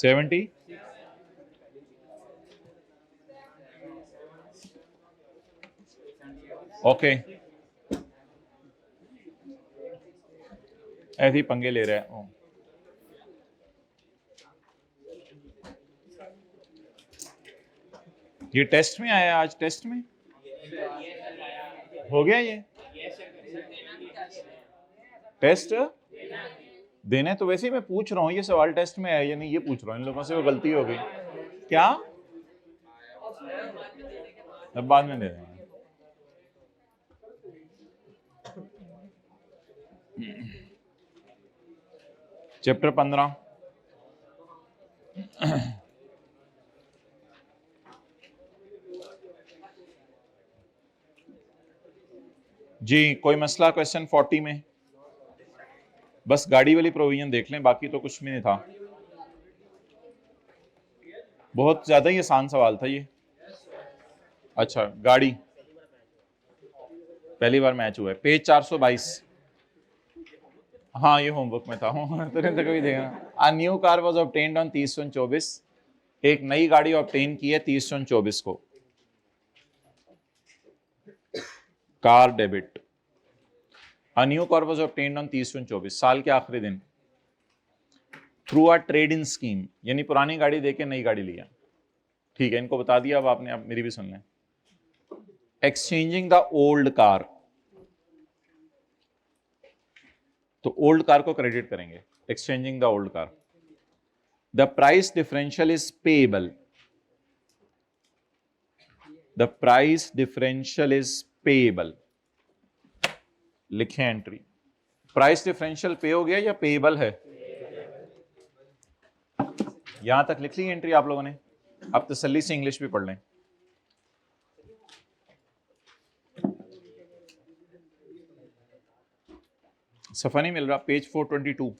70। Okay, ऐसे ही पंगे ले रहे हैं। ये टेस्ट में आया, आज टेस्ट में हो गया ये टेस्ट देने। तो वैसे ही मैं पूछ रहा हूँ ये सवाल टेस्ट में आया या नहीं, ये पूछ रहा हूँ। इन लोगों से वो गलती हो गई क्या? अब बाद में दे देंगे। चैप्टर 15 जी, कोई मसला क्वेश्चन 40 में? बस गाड़ी वाली प्रोविजन देख लें, बाकी तो कुछ भी नहीं था। बहुत ज्यादा ही आसान सवाल था ये। अच्छा, गाड़ी पहली बार मैच हुआ है, पेज 422। हाँ, ये होमवर्क में था। तुरंत कभी देखना। A new car was obtained on 30/24। एक नई गाड़ी ऑब्टेन की है 30/24 को। Car debit. A new car was obtained on 30/24, साल के आखिरी दिन, through a trade in scheme, यानी पुरानी गाड़ी देके नई गाड़ी लिया। ठीक है, इनको बता दिया। अब आपने, अब मेरी भी सुन लें। एक्सचेंजिंग द ओल्ड कार, तो ओल्ड कार को क्रेडिट करेंगे। Exchanging the old car, the price differential is payable. The price differential is payable. लिखें एंट्री। प्राइस डिफरेंशियल पे हो गया या पेएबल है? यहां तक लिख ली एंट्री आप लोगों ने? अब तसल्ली से इंग्लिश भी पढ़ लें। सफा नहीं मिल रहा, पेज 422।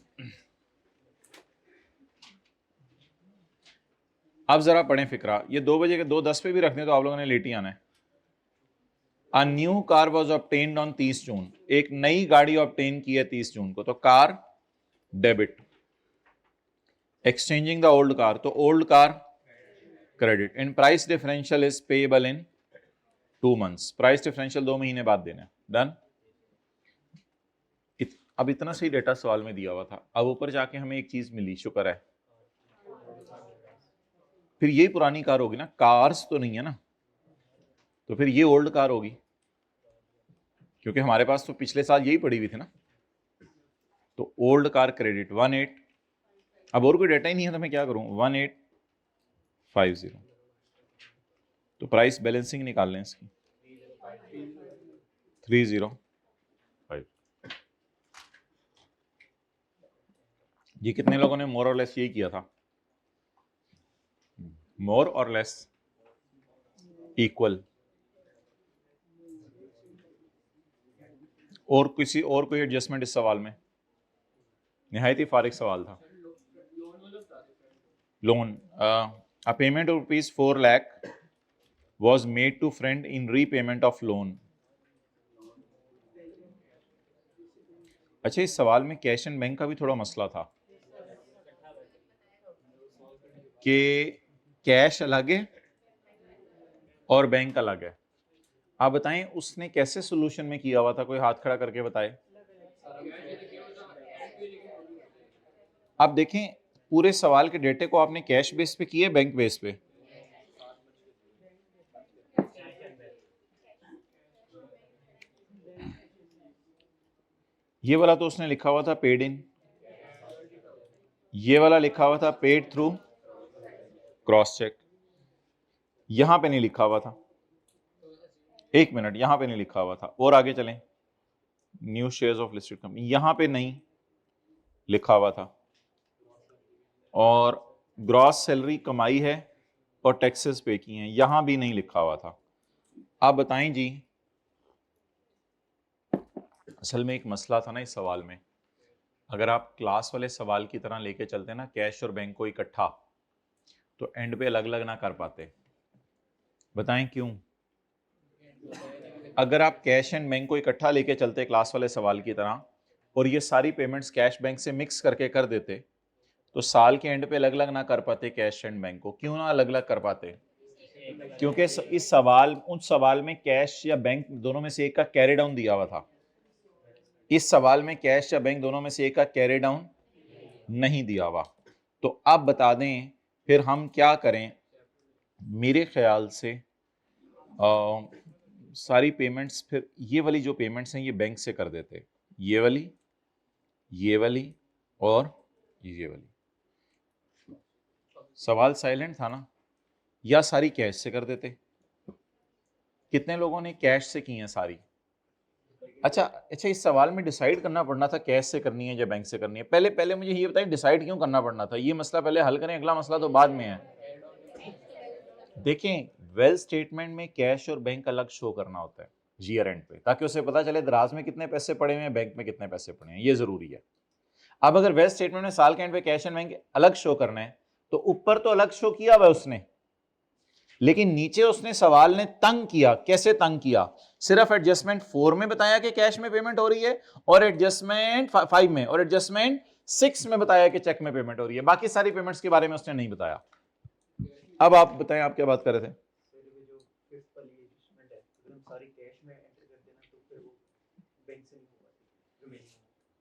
अब जरा पढ़ें फिक्रा। ये 2 बजे के 2:10 पे भी रखने तो आप लोगों ने लेट ही आना है। A new car was obtained on 30 जून। एक नई गाड़ी ऑब्टेन की है 30 जून को, तो car debit. Exchanging the old car, तो old car credit. In price differential is payable in 2 months। Price differential 2 महीने बाद देना। डन। अब इतना सही डेटा सवाल में दिया हुआ था, अब ऊपर जाके हमें एक चीज मिली, शुक्र है। फिर ये पुरानी कार होगी ना, कार्स तो नहीं है ना, तो फिर ये ओल्ड कार होगी, क्योंकि हमारे पास तो पिछले साल यही पड़ी हुई थी ना। तो ओल्ड कार क्रेडिट 18। अब और कोई डेटा ही नहीं है तो मैं क्या करूं? 1850। तो प्राइस बैलेंसिंग निकाल लें इसकी, 305। ये कितने लोगों ने मोर और लेस यही किया था? मोर और लेस इक्वल। और किसी और कोई एडजस्टमेंट इस सवाल में? निहायत ही फारिग सवाल था। Loan, a payment of rupees 4 lakh was made to friend in repayment of loan। अच्छा, इस सवाल में कैश एंड बैंक का भी थोड़ा मसला था कि कैश अलग है और बैंक अलग है। आप बताएं उसने कैसे सोल्यूशन में किया हुआ था, कोई हाथ खड़ा करके बताए। आप देखें पूरे सवाल के डेटे को आपने कैश बेस पे किए, बैंक बेस पे? ये वाला तो उसने लिखा हुआ था पेड इन, ये वाला लिखा हुआ था पेड थ्रू क्रॉस चेक। यहां पे नहीं लिखा हुआ था, एक मिनट, यहां पे नहीं लिखा हुआ था। और आगे चलें, new shares of listed company, यहां पे नहीं लिखा हुआ था। और ग्रॉस सैलरी कमाई है और टैक्सेस पे की हैं, यहां भी नहीं लिखा हुआ था। आप बताएं जी, असल में एक मसला था ना इस सवाल में। अगर आप क्लास वाले सवाल की तरह लेके चलते ना कैश और बैंक को इकट्ठा, तो एंड पे अलग अलग ना कर पाते। बताएं क्यों? अगर आप कैश एंड बैंक को इकट्ठा लेके चलते क्लास वाले सवाल की तरह, और ये सारी पेमेंट्स कैश बैंक से मिक्स करके कर देते, तो साल के एंड पे अलग अलग ना कर पाते कैश एंड बैंक को? क्यों ना अलग अलग कर पाते? क्योंकि इस सवाल उस सवाल में कैश या बैंक दोनों में से एक का कैरी डाउन दिया हुआ था। इस सवाल में कैश या बैंक दोनों में से एक का कैरी डाउन नहीं दिया हुआ। तो अब बता दें फिर हम क्या करें? मेरे ख्याल से सारी पेमेंट्स फिर ये वाली जो पेमेंट्स हैं ये बैंक से कर देते, ये वाली और ये वाली। सवाल साइलेंट था ना? या सारी कैश से कर देते? कितने लोगों ने कैश से की हैं सारी? अच्छा, इस सवाल में डिसाइड करना पड़ना था कैश से करनी है या बैंक से करनी है। पहले मुझे ये बताइए डिसाइड क्यों करना पड़ना था? ये मसला पहले हल करें, अगला मसला तो बाद में है। देखें, वेल्थ स्टेटमेंट में कैश और बैंक अलग शो करना होता है ईयर एंड पे, ताकि उसे पता चले दराज में कितने पैसे पड़े हुए हैं, बैंक में कितने पैसे पड़े हैं, ये जरूरी है। अब अगर वेल्थ स्टेटमेंट में साल के एंड पे कैश एंड बैंक अलग शो करना है तो ऊपर तो अलग शो किया हुआ उसने, लेकिन नीचे उसने सवाल ने तंग किया। कैसे तंग किया? सिर्फ एडजस्टमेंट 4 में बताया कि कैश में पेमेंट हो रही है, और एडजस्टमेंट 5 में और एडजस्टमेंट 6 में बताया कि चेक में पेमेंट हो रही है। बाकी सारी पेमेंट्स के बारे में उसने नहीं बताया। अब आप बताएं, आप क्या बात कर रहे थे?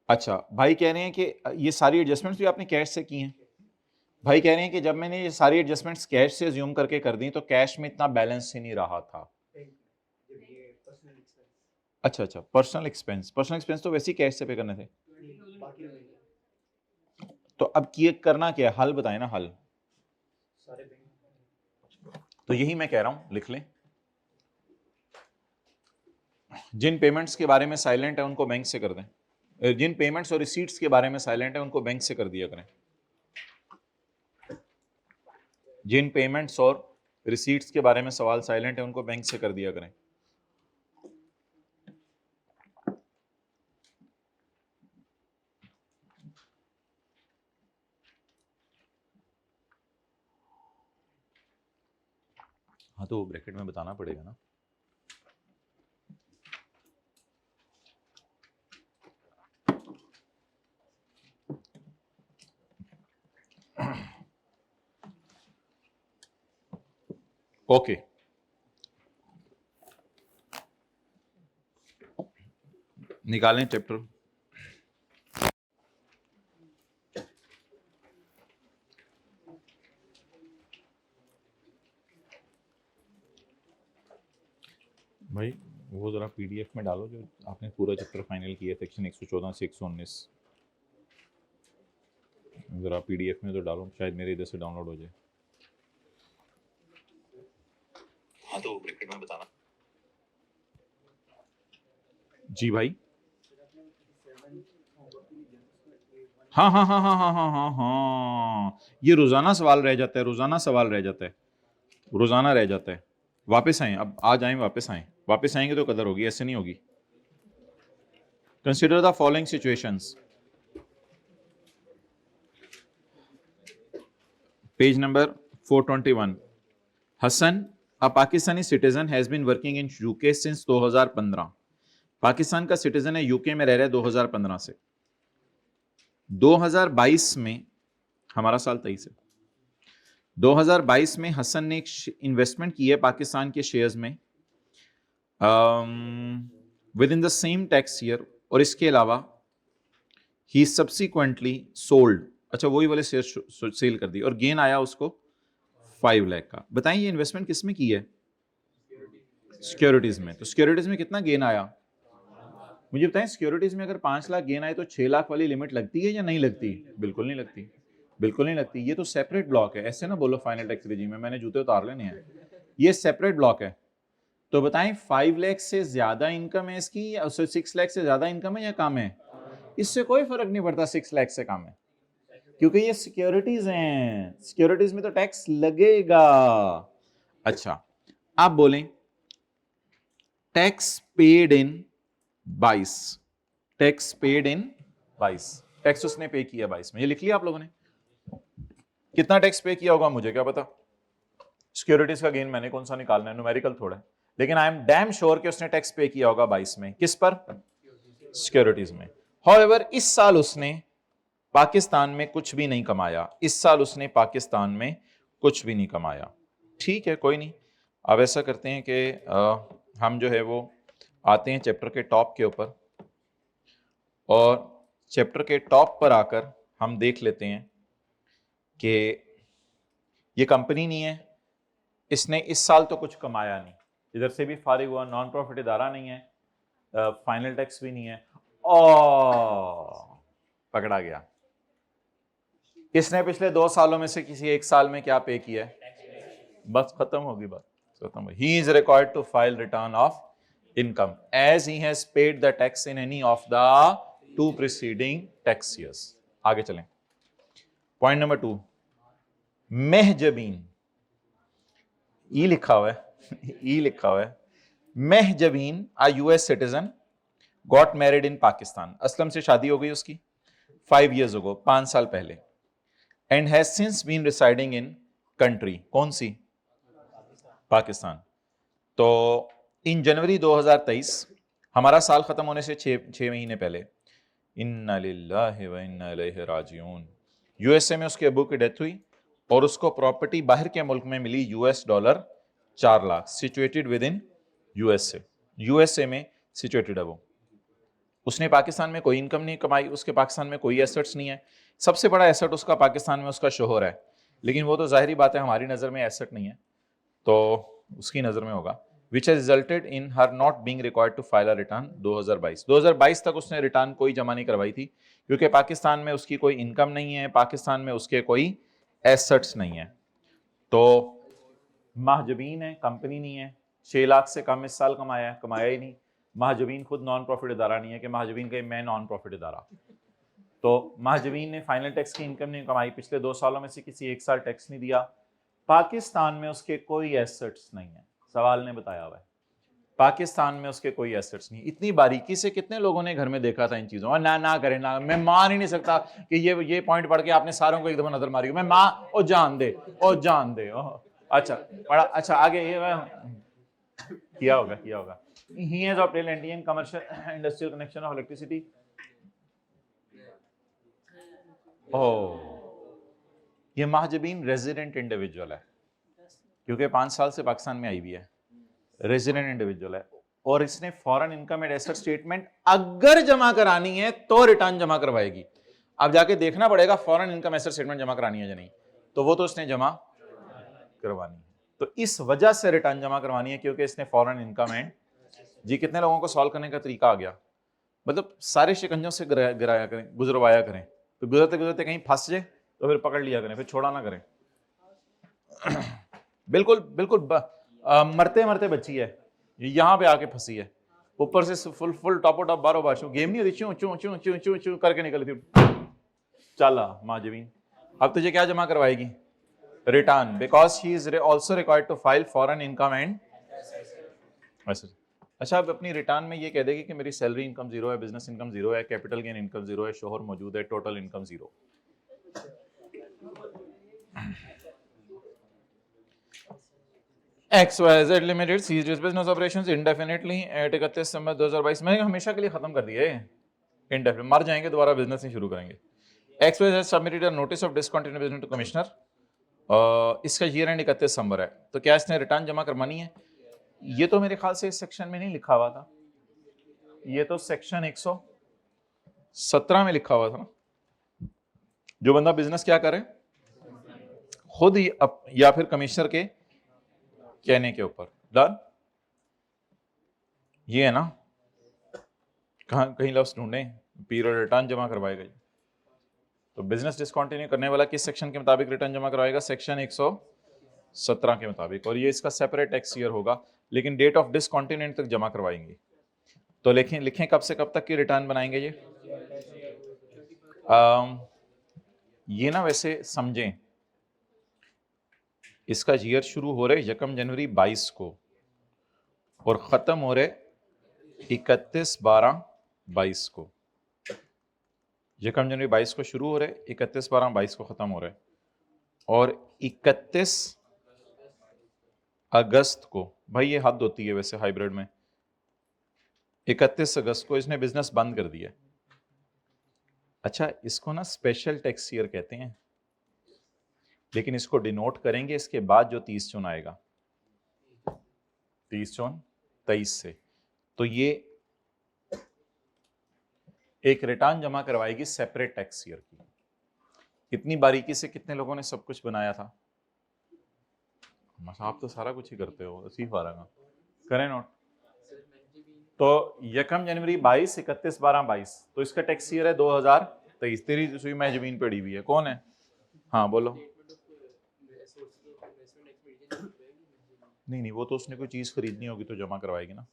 अच्छा, भाई कह रहे हैं कि ये सारी एडजस्टमेंट्स भी आपने कैश से की हैं। भाई कह रहे हैं कि जब मैंने ये सारी एडजस्टमेंट्स कैश से अज्यूम करके कर दी तो कैश में इतना बैलेंस ही नहीं रहा था। अच्छा, पर्सनल एक्सपेंस तो वैसे ही कैश से पे करने थे। तो अब करना क्या है? हल बताएं ना, हल। तो यही मैं कह रहा हूं, लिख लें। जिन पेमेंट्स के बारे में साइलेंट है उनको बैंक से कर दें, जिन पेमेंट्स और रिसीट्स के बारे में साइलेंट है उनको बैंक से कर दिया करें। जिन पेमेंट्स और रिसीट्स के बारे में सवाल साइलेंट है उनको बैंक से कर दिया करें। हाँ, तो ब्रैकेट में बताना पड़ेगा ना। ओके, निकालें चैप्टर। भाई वो जरा पीडीएफ में डालो जो आपने पूरा चैप्टर फाइनल किया, सेक्शन 114 से 119। जरा पीडीएफ में तो डालो, शायद मेरे इधर से डाउनलोड हो जाए। हाँ, तो ब्रैकेट में बताना। जी भाई, हाँ, ये रोजाना सवाल रह जाता है, रोजाना रह जाता है। वापस आए, अब आ जाएं, वापस आएंगे तो कदर होगी, ऐसे नहीं होगी। Consider the following situations. Page number 421। Hasan, a Pakistani citizen has been working in UK since 2015। Pakistan का सिटीजन है, यूके में रह रहा है 2015 से। 2022 में, हमारा साल 23 है, 2022 में हसन ने एक इन्वेस्टमेंट की है पाकिस्तान के शेयर्स में with in the same tax year, और इसके अलावा ही सब्सिक्वेंटली सोल्ड, अच्छा वही वाले शेयर सेल कर दी, और गेन आया उसको 5 लाख का। बताएं ये इन्वेस्टमेंट किस में की है? सिक्योरिटीज में। तो सिक्योरिटीज में कितना गेन आया? मुझे बताएं, सिक्योरिटीज में अगर 5 लाख गेन आए तो 6 लाख वाली लिमिट लगती है या नहीं लगती? बिल्कुल नहीं लगती, बिल्कुल नहीं लगती। ये तो सेपरेट ब्लॉक है, ऐसे ना बोलो फाइनल टैक्स रेजिम में मैंने जूते उतार लेने हैं, ये सेपरेट ब्लॉक है। तो बताएं 5 लाख से ज्यादा इनकम है इसकी, या 6 लाख से ज्यादा इनकम है या कम है? इससे कोई फर्क नहीं पड़ता 6 लाख से कम है, क्योंकि ये सिक्योरिटीज हैं, सिक्योरिटीज में तो टैक्स लगेगा। अच्छा, आप बोलें tax paid in 22, tax paid in 22, tax उसने पे किया 22 में, ये लिख लिया आप लोगों ने? कितना टैक्स पे किया होगा मुझे क्या पता, सिक्योरिटीज का गेन मैंने कौन सा निकालना है, न्यूमेरिकल थोड़ा है, लेकिन आई एम डैम श्योर कि उसने टैक्स पे किया होगा 22 में। किस पर? सिक्योरिटीज में। हाउएवर इस साल उसने पाकिस्तान में कुछ भी नहीं कमाया, इस साल उसने पाकिस्तान में कुछ भी नहीं कमाया। ठीक है, कोई नहीं। अब ऐसा करते हैं कि हम जो है वो आते हैं चैप्टर के टॉप के ऊपर, और चैप्टर के टॉप पर आकर हम देख लेते हैं कि ये कंपनी नहीं है, इसने इस साल तो कुछ कमाया नहीं, इधर से भी फारिग हुआ, नॉन प्रॉफिट इदारा नहीं है, फाइनल टैक्स भी नहीं है, और पकड़ा गया। इसने पिछले 2 सालों में से किसी एक साल में क्या पे किया है? बस खत्म होगी बात, खत्म हो। He is required to file return of income as he has paid the tax in any of the 2 preceding tax years. आगे चलें। पॉइंट नंबर 2, महजबीन, ई लिखा हुआ है ई लिखा हुआ है। Mahjabeen a US citizen got married in Pakistan, Aslam से शादी हो गई उसकी 5 years ago, 5 साल पहले, and has since been residing in country, कौन सी? पाकिस्तान। तो इन जनवरी 2023, हमारा साल खत्म होने से 6 महीने पहले, इन्ना लिल्लाहि व इन्ना इलैहि राजिऊन, यूएसए में उसके अबू की डेथ हुई और उसको प्रॉपर्टी बाहर के मुल्क में मिली $4 lakh, situated with in USA, USA में सिचुएटेड है वो। उसने पाकिस्तान में कोई इनकम नहीं कमाई, उसके पाकिस्तान में कोई एसेट्स नहीं है। सबसे बड़ा एसेट उसका पाकिस्तान में उसका शोहर है, लेकिन वो तो जाहिर बात है हमारी नज़र में एसेट नहीं है, तो उसकी नज़र में होगा। Which has resulted in her not being required to file a return 2022 तक उसने रिटर्न कोई जमा नहीं करवाई थी, क्योंकि पाकिस्तान में उसकी कोई इनकम नहीं है, पाकिस्तान में उसके कोई एसेट्स नहीं है। तो महजबीन है, कंपनी नहीं है, 6 लाख से कम इस साल कमाया ही नहीं। महजबीन खुद नॉन प्रॉफिट इदारा नहीं है कि महजबीन का मैं नॉन प्रॉफिट इदारा। तो महजबीन ने फाइनल टैक्स की इनकम नहीं कमाई, पिछले 2 सालों में से किसी एक साल टैक्स नहीं दिया, पाकिस्तान में उसके कोई एसेट्स नहीं है, सवाल ने बताया हुआ है पाकिस्तान में उसके कोई एसेट्स नहीं। इतनी बारीकी से कितने लोगों ने घर में देखा था इन चीजों, और ना करें ना, मैं मान ही नहीं सकता कि ये पॉइंट पढ़ के आपने सारों को एक दफा नजर मारी, मैं मां ओ जान दे अच्छा बड़ा अच्छा। आगे ये किया होगा He has obtained Indian commercial industrial connection of electricity. ये महजबीन रेजिडेंट इंडिविजुअल है, क्योंकि 5 साल से पाकिस्तान में आई हुई है, रेजिडेंट इंडिविजुअल है, और इसने foreign income and asset statement अगर जमा करानी है तो रिटर्न जमा करवाएगी। अब जाके देखना पड़ेगा फॉरेन इनकम एसेट स्टेटमेंट जमा करानी है या नहीं, तो वो तो उसने जमा करवानी है। तो इस वजह से रिटर्न जमा करवानी है, क्योंकि इसने फॉरेन इनकम एंड जी। कितने लोगों को सॉल्व करने का तरीका आ गया? मतलब सारे शिकंजों से गिराया करें, गुजरवाया करें, तो गुजरते गुजरते कहीं फंस जाए तो फिर पकड़ लिया करें, फिर छोड़ा ना करें। बिल्कुल मरते मरते बच्ची है, यहाँ पे आके फंसी है, ऊपर से फुल टॉप बारो बाशो, गेम नहीं होती, चू चू चू चू चू चू करके निकली थी, चला माजबीन। अब तुझे क्या जमा करवाएगी? Return, because he is also required to file foreign income and. अच्छा, अब अपनी रिटर्न में ये कह देगी कि मेरी सैलरी इनकम 0 है, बिजनेस इनकम 0 है, कैपिटल गेन इनकम 0 है, शोहर मौजूद है, total income 0। XYZ limited ceased its business operations indefinitely at 31 December 2022। मैंने हमेशा के लिए खत्म कर दिया है, इंडेफिनिट, मर जाएंगे दोबारा बिजनेस नहीं शुरू करेंगे। XYZ submitted a notice of discontinue business to commissioner, इसका ईयर एंड 31 दिसंबर है, तो क्या इसने रिटर्न जमा करवानी है? ये तो मेरे ख्याल से इस सेक्शन में नहीं लिखा हुआ था, ये तो सेक्शन 117 में लिखा हुआ था ना। जो बंदा बिजनेस क्या करे खुद ही या फिर कमिश्नर के कहने के ऊपर, डन। ये है ना, कहीं लफ्ज ढूंढें, पीरियड रिटर्न जमा करवाएगा। तो बिजनेस डिसकंटिन्यू करने वाला किस सेक्शन के मुताबिक रिटर्न जमा करवाएगा? सेक्शन 117 के मुताबिक, और ये इसका सेपरेट टैक्स ईयर होगा, लेकिन डेट ऑफ डिसकंटिन्यूएंट तक जमा करवाएंगे। तो लिखें कब से कब तक की रिटर्न बनाएंगे ये ना वैसे समझें, इसका ईयर शुरू हो रहे 1 जनवरी 22 को और खत्म हो रहे 31/12/22 को। 1 जनवरी 22 को शुरू हो रहे, 31/12/22 को खत्म हो रहे, और 31 अगस्त को, भाई ये हद होती है वैसे हाइब्रिड में, 31 अगस्त को इसने बिजनेस बंद कर दिया। अच्छा, इसको ना स्पेशल टैक्स ईयर कहते हैं, लेकिन इसको डिनोट करेंगे इसके बाद जो 30 जून आएगा, 30 जून 23 से। तो ये एक रिटर्न जमा करवाएगी सेपरेट टैक्स ईयर की। इतनी बारीकी से कितने लोगों ने सब कुछ बनाया था? आप तो सारा कुछ ही करते हो, इसी फारगा करें नोट। तो 1 जनवरी 22, 31 12 22, तो इसका टैक्स ईयर है 2023। तेरी सुई में जमीन पड़ी हुई है, कौन है? हाँ बोलो। नहीं, वो तो उसने कोई चीज खरीदनी होगी तो जमा करवाएगी ना।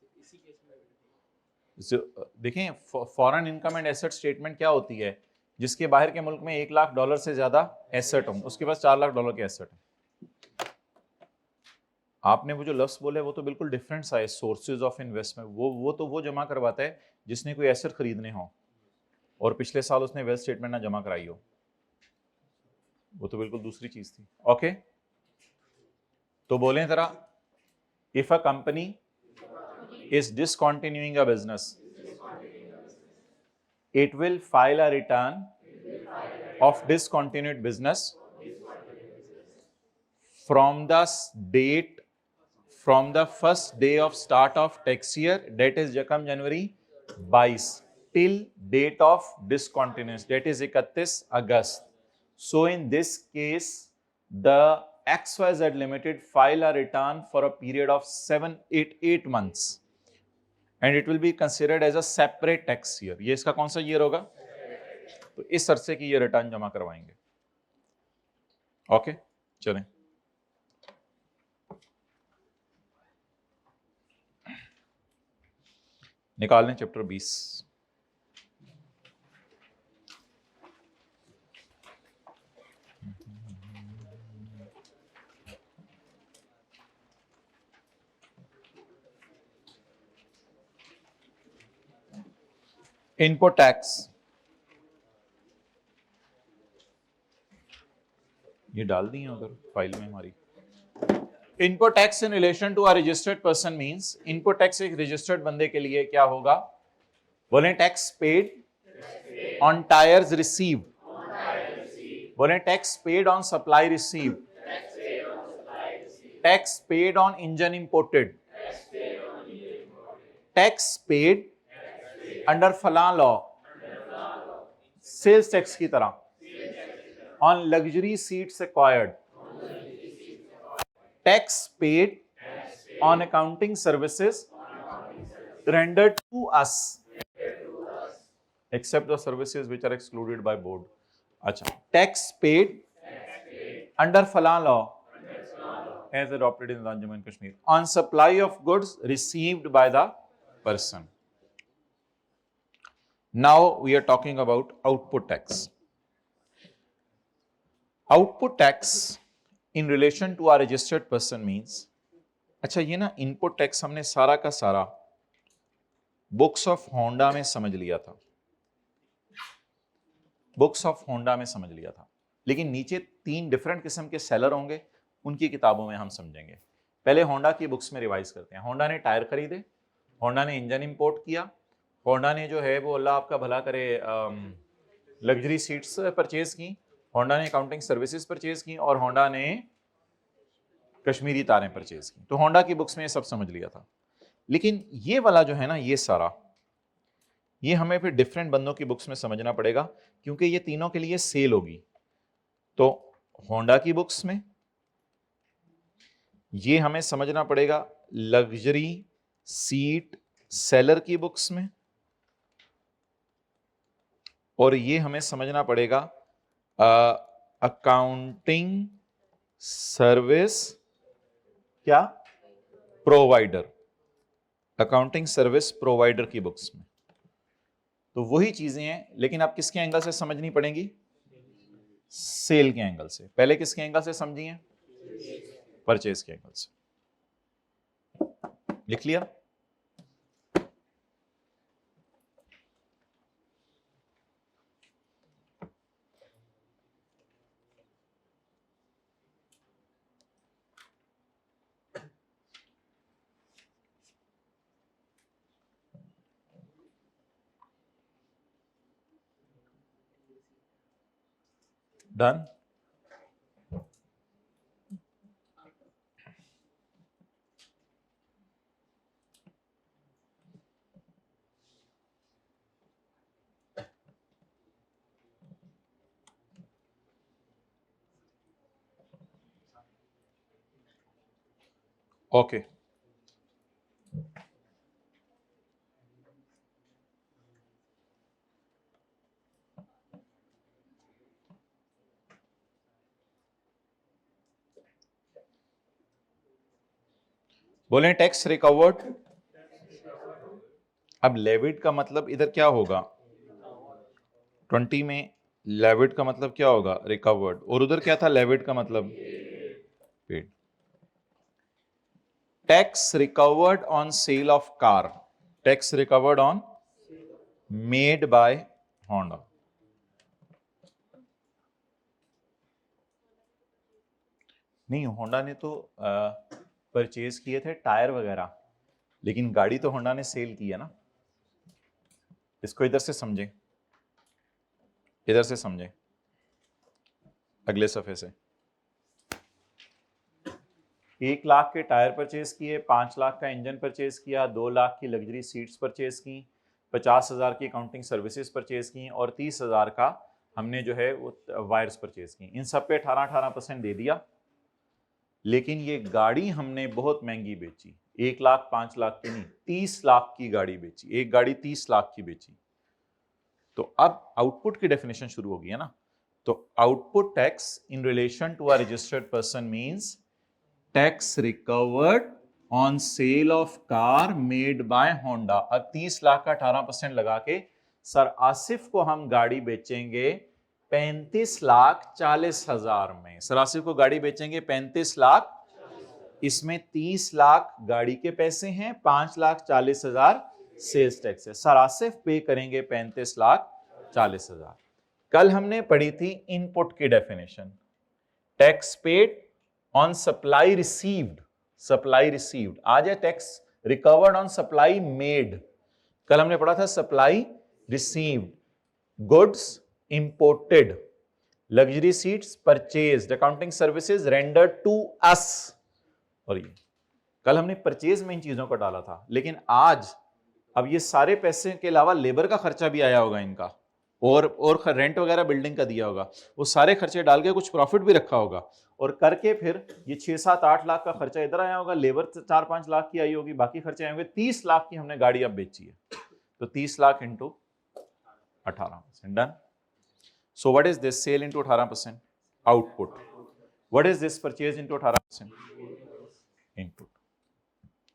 देखें, foreign income and asset statement क्या होती है? जिसके बाहर के मुल्क में $1 लाख से ज्यादा एसेट हो, उसके पास $4 लाख के एसेट है। आपने वो जो लफ्ज बोले वो तो बिल्कुल डिफरेंट सा है, सोर्सेज ऑफ इन्वेस्टमेंट। वो तो वो जमा करवाता है जिसने कोई एसेट खरीदने हो और पिछले साल उसने वेल्थ स्टेटमेंट ना जमा कराई हो, वो तो बिल्कुल दूसरी चीज थी। ओके, तो बोलें जरा, if a company is discontinuing a business, it will file a return of discontinued business from the date, from the first day of start of tax year, that is Jakam January 22, till date of discontinuance, that is 31 August. So in this case, the XYZ Limited file a return for a period of 8 months. And it will be considered as a separate tax year. ये इसका कौन सा year होगा? तो इस अरसे की ये रिटर्न जमा करवाएंगे। ओके, चलें। निकाल लें चैप्टर 20। इनपुट टैक्स, ये डाल दी है उधर फाइल में हमारी। Input tax in relation to a registered person means, input tax एक रजिस्टर्ड बंदे के लिए क्या होगा? बोले tax paid on tyres receive, बोले tax paid on supply receive, tax paid on engine imported, tax paid under फला लॉ, सेल्स टैक्स की तरह, on luxury seats acquired, tax paid on accounting services rendered to us except the services which are excluded by board. अच्छा, tax paid under फलां law as adopted in Jammu and Kashmir on supply of goods received by the person. Now we are talking about output tax. Output tax in relation to a registered person means, अच्छा ये ना input tax हमने सारा का सारा books of Honda में समझ लिया था, बुक्स ऑफ होंडा में समझ लिया था, लेकिन नीचे 3 डिफरेंट किस्म के सेलर होंगे, उनकी किताबों में हम समझेंगे। पहले होंडा की बुक्स में रिवाइज करते हैं। होंडा ने टायर खरीदे, होंडा ने इंजन इंपोर्ट किया, होंडा ने जो है वो अल्लाह आपका भला करे लग्जरी सीट्स परचेज की, होंडा ने अकाउंटिंग सर्विसेज परचेज की, और होंडा ने कश्मीरी तारें परचेज की। तो होंडा की बुक्स में ये सब समझ लिया था। लेकिन ये वाला जो है ना, ये सारा ये हमें फिर डिफरेंट बंदों की बुक्स में समझना पड़ेगा, क्योंकि ये तीनों के लिए सेल होगी। तो होंडा की बुक्स में ये हमें समझना पड़ेगा, लग्जरी सीट सेलर की बुक्स में, और ये हमें समझना पड़ेगा अकाउंटिंग सर्विस क्या प्रोवाइडर, अकाउंटिंग सर्विस प्रोवाइडर की बुक्स में। तो वही चीजें हैं, लेकिन आप किसके एंगल से समझनी पड़ेंगी? सेल के एंगल से। पहले किसके एंगल से समझिए? परचेज के एंगल से। लिख लिया? डन। ओके बोले टैक्स रिकवर्ड। अब लेविड का मतलब इधर क्या होगा, 20 में लेविड का मतलब क्या होगा, रिकवर्ड, और उधर क्या था, लेविड का मतलब paid. Tax recovered on sale of car, tax recovered on made by Honda. नहीं, होंडा ने तो परचेज किए थे टायर वगैरह, लेकिन गाड़ी तो होंडा ने सेल की है ना। इसको इधर से समझें, इधर से समझें, अगले सफे से। 1 लाख के टायर परचेज किए, 5 लाख का इंजन परचेज किया, 2 लाख की लग्जरी सीट्स परचेज की, 50,000 की अकाउंटिंग सर्विसेज परचेज की, और 30,000 का हमने जो है वो वायर्स परचेज की। इन सब पे 18% दे दिया। लेकिन ये गाड़ी हमने बहुत महंगी बेची, 1 लाख 5 लाख की नहीं, 30 लाख की गाड़ी बेची, एक गाड़ी 30 लाख की बेची। तो अब आउटपुट की डेफिनेशन शुरू होगी है ना। तो output tax in relation to a registered person means tax recovered on sale of car made by Honda. अब 30 लाख का 18% लगा के सर आसिफ को हम गाड़ी बेचेंगे 35,40,000 में। सर आसिफ को गाड़ी बेचेंगे 35 लाख, इसमें 30 लाख गाड़ी के पैसे हैं, 5,40,000 सेल्स टैक्स है। सर आसिफ पे करेंगे 35,40,000। कल हमने पढ़ी थी इनपुट की definition, tax paid on supply received, supply received. आज है tax recovered on supply made. कल हमने पढ़ा था supply received, goods imported, luxury seats purchased, accounting services rendered to us. और ये कल हमने परचेज में इन चीजों को डाला था। लेकिन आज अब ये सारे पैसे के अलावा लेबर का खर्चा भी आया होगा इनका, और रेंट वगैरह बिल्डिंग का दिया होगा, वो सारे खर्चे डाल के कुछ प्रॉफिट भी रखा होगा, और करके फिर ये 6, 7, 8 लाख का खर्चा इधर आया होगा, लेबर 4, 5 लाख की आई होगी, बाकी खर्चे आए होंगे। 30 लाख की हमने गाड़ी अब बेची है, तो 30 lakh into 18%। Done. So what is this sale into 18%? Output. What is this purchase into 18%? Input.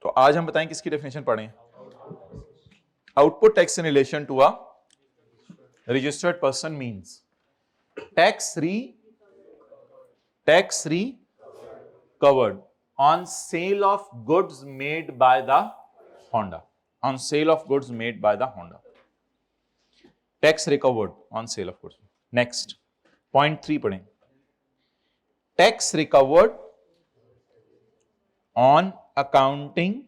तो आज हम बताएं किसकी डेफिनेशन पढ़ें। Output tax in relation to a registered person means tax recovered on sale of goods made by the Honda, on sale of goods made by the Honda, tax recovered on sale of goods. Next point 3 पढ़ें, tax recovered on accounting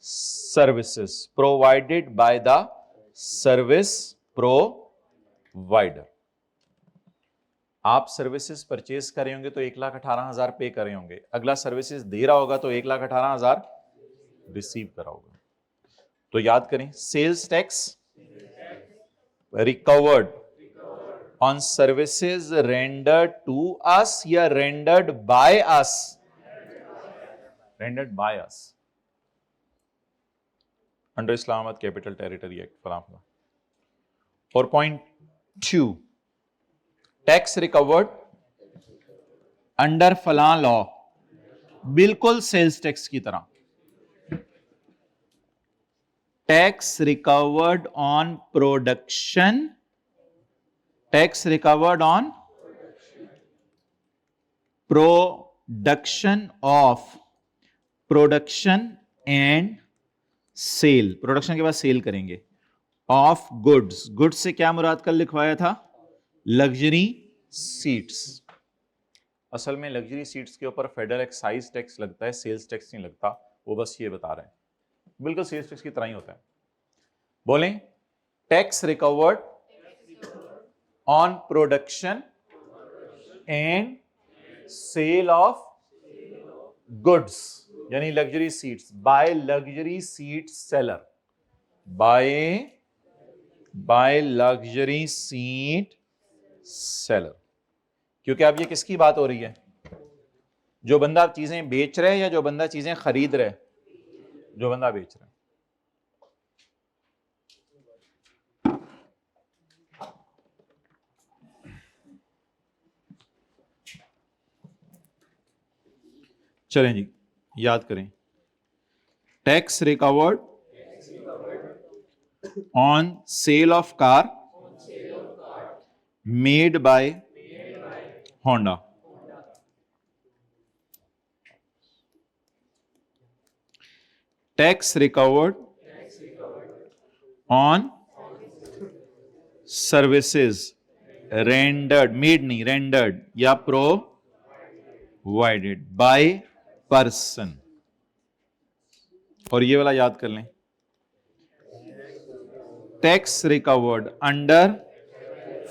services provided by the service provider. आप services purchase कर रहे होंगे तो 1,18,000 पे कर रहे होंगे, अगला सर्विसेज दे रहा होगा तो 1,18,000 रिसीव करा होगा। तो याद करें, sales tax recovered on services rendered to us या rendered by us, rendered by us under Islamabad capital territory act फलां। और पॉइंट 2, टैक्स रिकवर्ड अंडर फलां लॉ, बिल्कुल सेल्स टैक्स की तरह। Tax recovered on production, tax recovered on production of, production and sale, production के बाद cell करेंगे, of goods, goods से क्या मुराद कल लिखवाया था, लग्जरी सीट्स। असल में लग्जरी सीट्स के ऊपर फेडरल एक्साइज टैक्स लगता है, सेल्स टैक्स नहीं लगता, वो बस ये बता रहे हैं, बिल्कुल सेल्स टैक्स की तरह ही होता है। बोलें, tax recovered on production and sale of goods यानी luxury seats, by luxury seat seller, by luxury seat seller. क्योंकि अब ये किसकी बात हो रही है? जो बंदा चीजें बेच रहे हैं या जो बंदा चीजें खरीद रहे? जो बंदा बेच रहा है। चलें जी, याद करें, tax recovered on sale of car made by Honda, tax recovered on services rendered, made नहीं रेंडर्ड या प्रोवाइडेड बाय पर्सन। और ये वाला याद कर लें, tax recovered under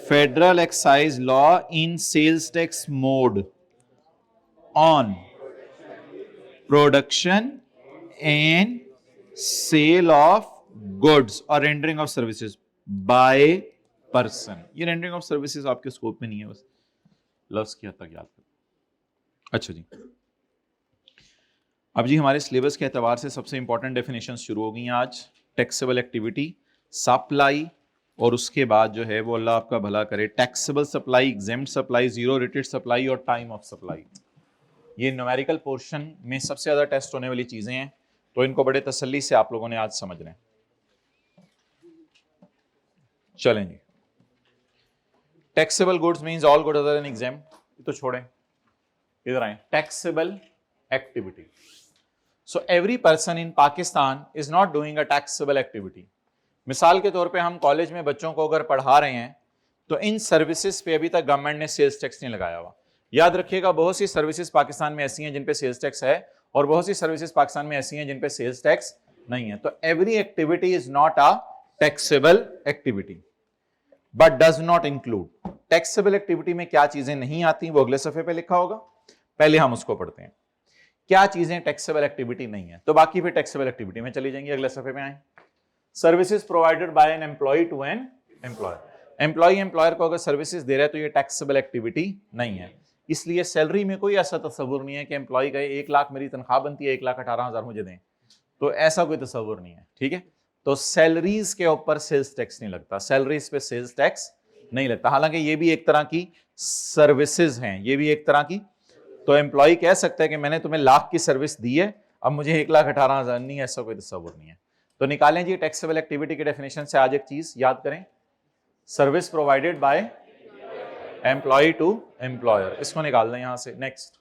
federal excise law in sales tax mode on production and sale of goods और rendering of services by person. ये रेंडरिंग ऑफ सर्विसेज आपके स्कोप में नहीं है, बस लफ्ज की हद तक याद करें। अच्छा जी, अब जी हमारे सिलेबस के एतबार से सबसे इंपॉर्टेंट डेफिनेशन शुरू हो गई हैं आज। टैक्सेबल एक्टिविटी, सप्लाई, और उसके बाद जो है वो अल्लाह आपका भला करे taxable supply, exempt supply, zero rated supply और टाइम ऑफ सप्लाई। ये न्यूमेरिकल पोर्शन में सबसे ज्यादा टेस्ट होने वाली चीजें हैं, तो इनको बड़े तसल्ली से आप लोगों ने आज समझना है। चलें जी, taxable goods means all goods other than exempt, तो छोड़ें, इधर आए। Taxable activity, so every person in Pakistan is not doing a taxable activity. मिसाल के तौर पे हम कॉलेज में बच्चों को अगर पढ़ा रहे हैं तो इन सर्विसेज पे अभी तक गवर्नमेंट ने सेल्स टैक्स नहीं लगाया हुआ। याद रखिएगा, बहुत सी सर्विसेज पाकिस्तान में ऐसी हैं जिन पे सेल्स टैक्स है और बहुत सी सर्विसेज पाकिस्तान में ऐसी हैं जिन पे सेल्स टैक्स नहीं है। तो every activity is not a taxable activity but does not include. Taxable activity में क्या चीजें नहीं आती वो अगले सफे पे लिखा होगा, पहले हम उसको पढ़ते हैं। क्या चीजें टैक्सेबल एक्टिविटी नहीं है, तो बाकी फिर टैक्सेबल एक्टिविटी में चली जाएंगी, अगले सफे में आए। Services provided by an employee to an employer, employee employer को अगर सर्विसेज दे रहा है तो ये टैक्सेबल एक्टिविटी नहीं है। इसलिए सैलरी में कोई ऐसा तस्वुर नहीं है कि एम्प्लॉय कहे 1 लाख मेरी तनख्वाह बनती है, 1,18,000 मुझे दें, तो ऐसा कोई तस्वुर नहीं है। ठीक है, तो सैलरीज के ऊपर सेल्स टैक्स नहीं लगता, सैलरीज पे सेल्स टैक्स नहीं लगता। हालांकि ये भी एक तरह की सर्विसेज हैं, ये भी एक तरह की। तो एम्प्लॉय कह सकता है कि मैंने तुम्हें लाख की सर्विस दी है, अब मुझे 1,18,000 नहीं, ऐसा कोई तस्वुर नहीं है। तो निकालें जी टैक्सेबल एक्टिविटी के डेफिनेशन से आज एक चीज याद करें, service provided by employee to employer, इसको निकाल दें यहां से। Next,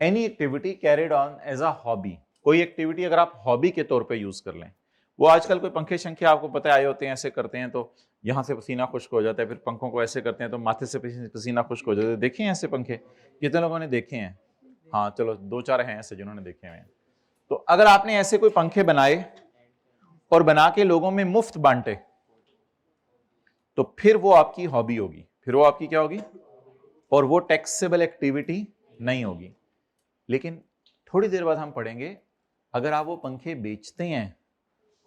any activity carried on as a hobby, कोई एक्टिविटी अगर आप हॉबी के तौर पे यूज कर लें। वो आजकल कोई पंखे शंखे आपको पता आए होते हैं, ऐसे करते हैं तो यहां से पसीना खुश्क हो जाता है, फिर पंखों को ऐसे करते हैं तो माथे से पसीना खुश्क हो जाता है। देखे हैं ऐसे पंखे? कितने लोगों ने देखे हैं? हाँ चलो 2-4 हैं ऐसे जिन्होंने देखे हुए हैं। तो अगर आपने ऐसे कोई पंखे बनाए और बना के लोगों में मुफ्त बांटे तो फिर वो आपकी हॉबी होगी, फिर वो आपकी क्या होगी, और वो टैक्सेबल एक्टिविटी नहीं होगी। लेकिन थोड़ी देर बाद हम पढ़ेंगे, अगर आप वो पंखे बेचते हैं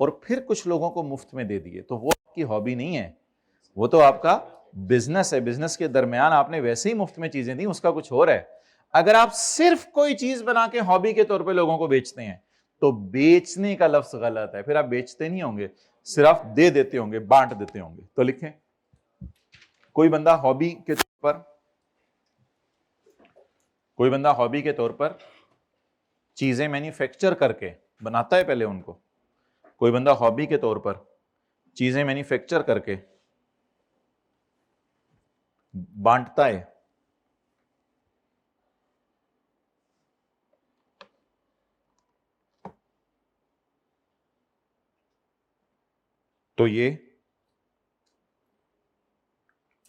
और फिर कुछ लोगों को मुफ्त में दे दिए तो वो आपकी हॉबी नहीं है, वो तो आपका बिजनेस है। बिजनेस के दरमियान आपने वैसे ही मुफ्त में चीजें दी, उसका कुछ और है। अगर आप सिर्फ कोई चीज बना के हॉबी के तौर पे लोगों को बेचते हैं तो बेचने का लफ्ज गलत है, फिर आप बेचते नहीं होंगे, सिर्फ दे देते होंगे, बांट देते होंगे। तो लिखें, कोई बंदा हॉबी के तौर पर, कोई बंदा हॉबी के तौर पर चीजें मैन्युफैक्चर करके बनाता है पहले उनको, कोई बंदा हॉबी के तौर पर चीजें मैन्युफैक्चर करके बांटता है, तो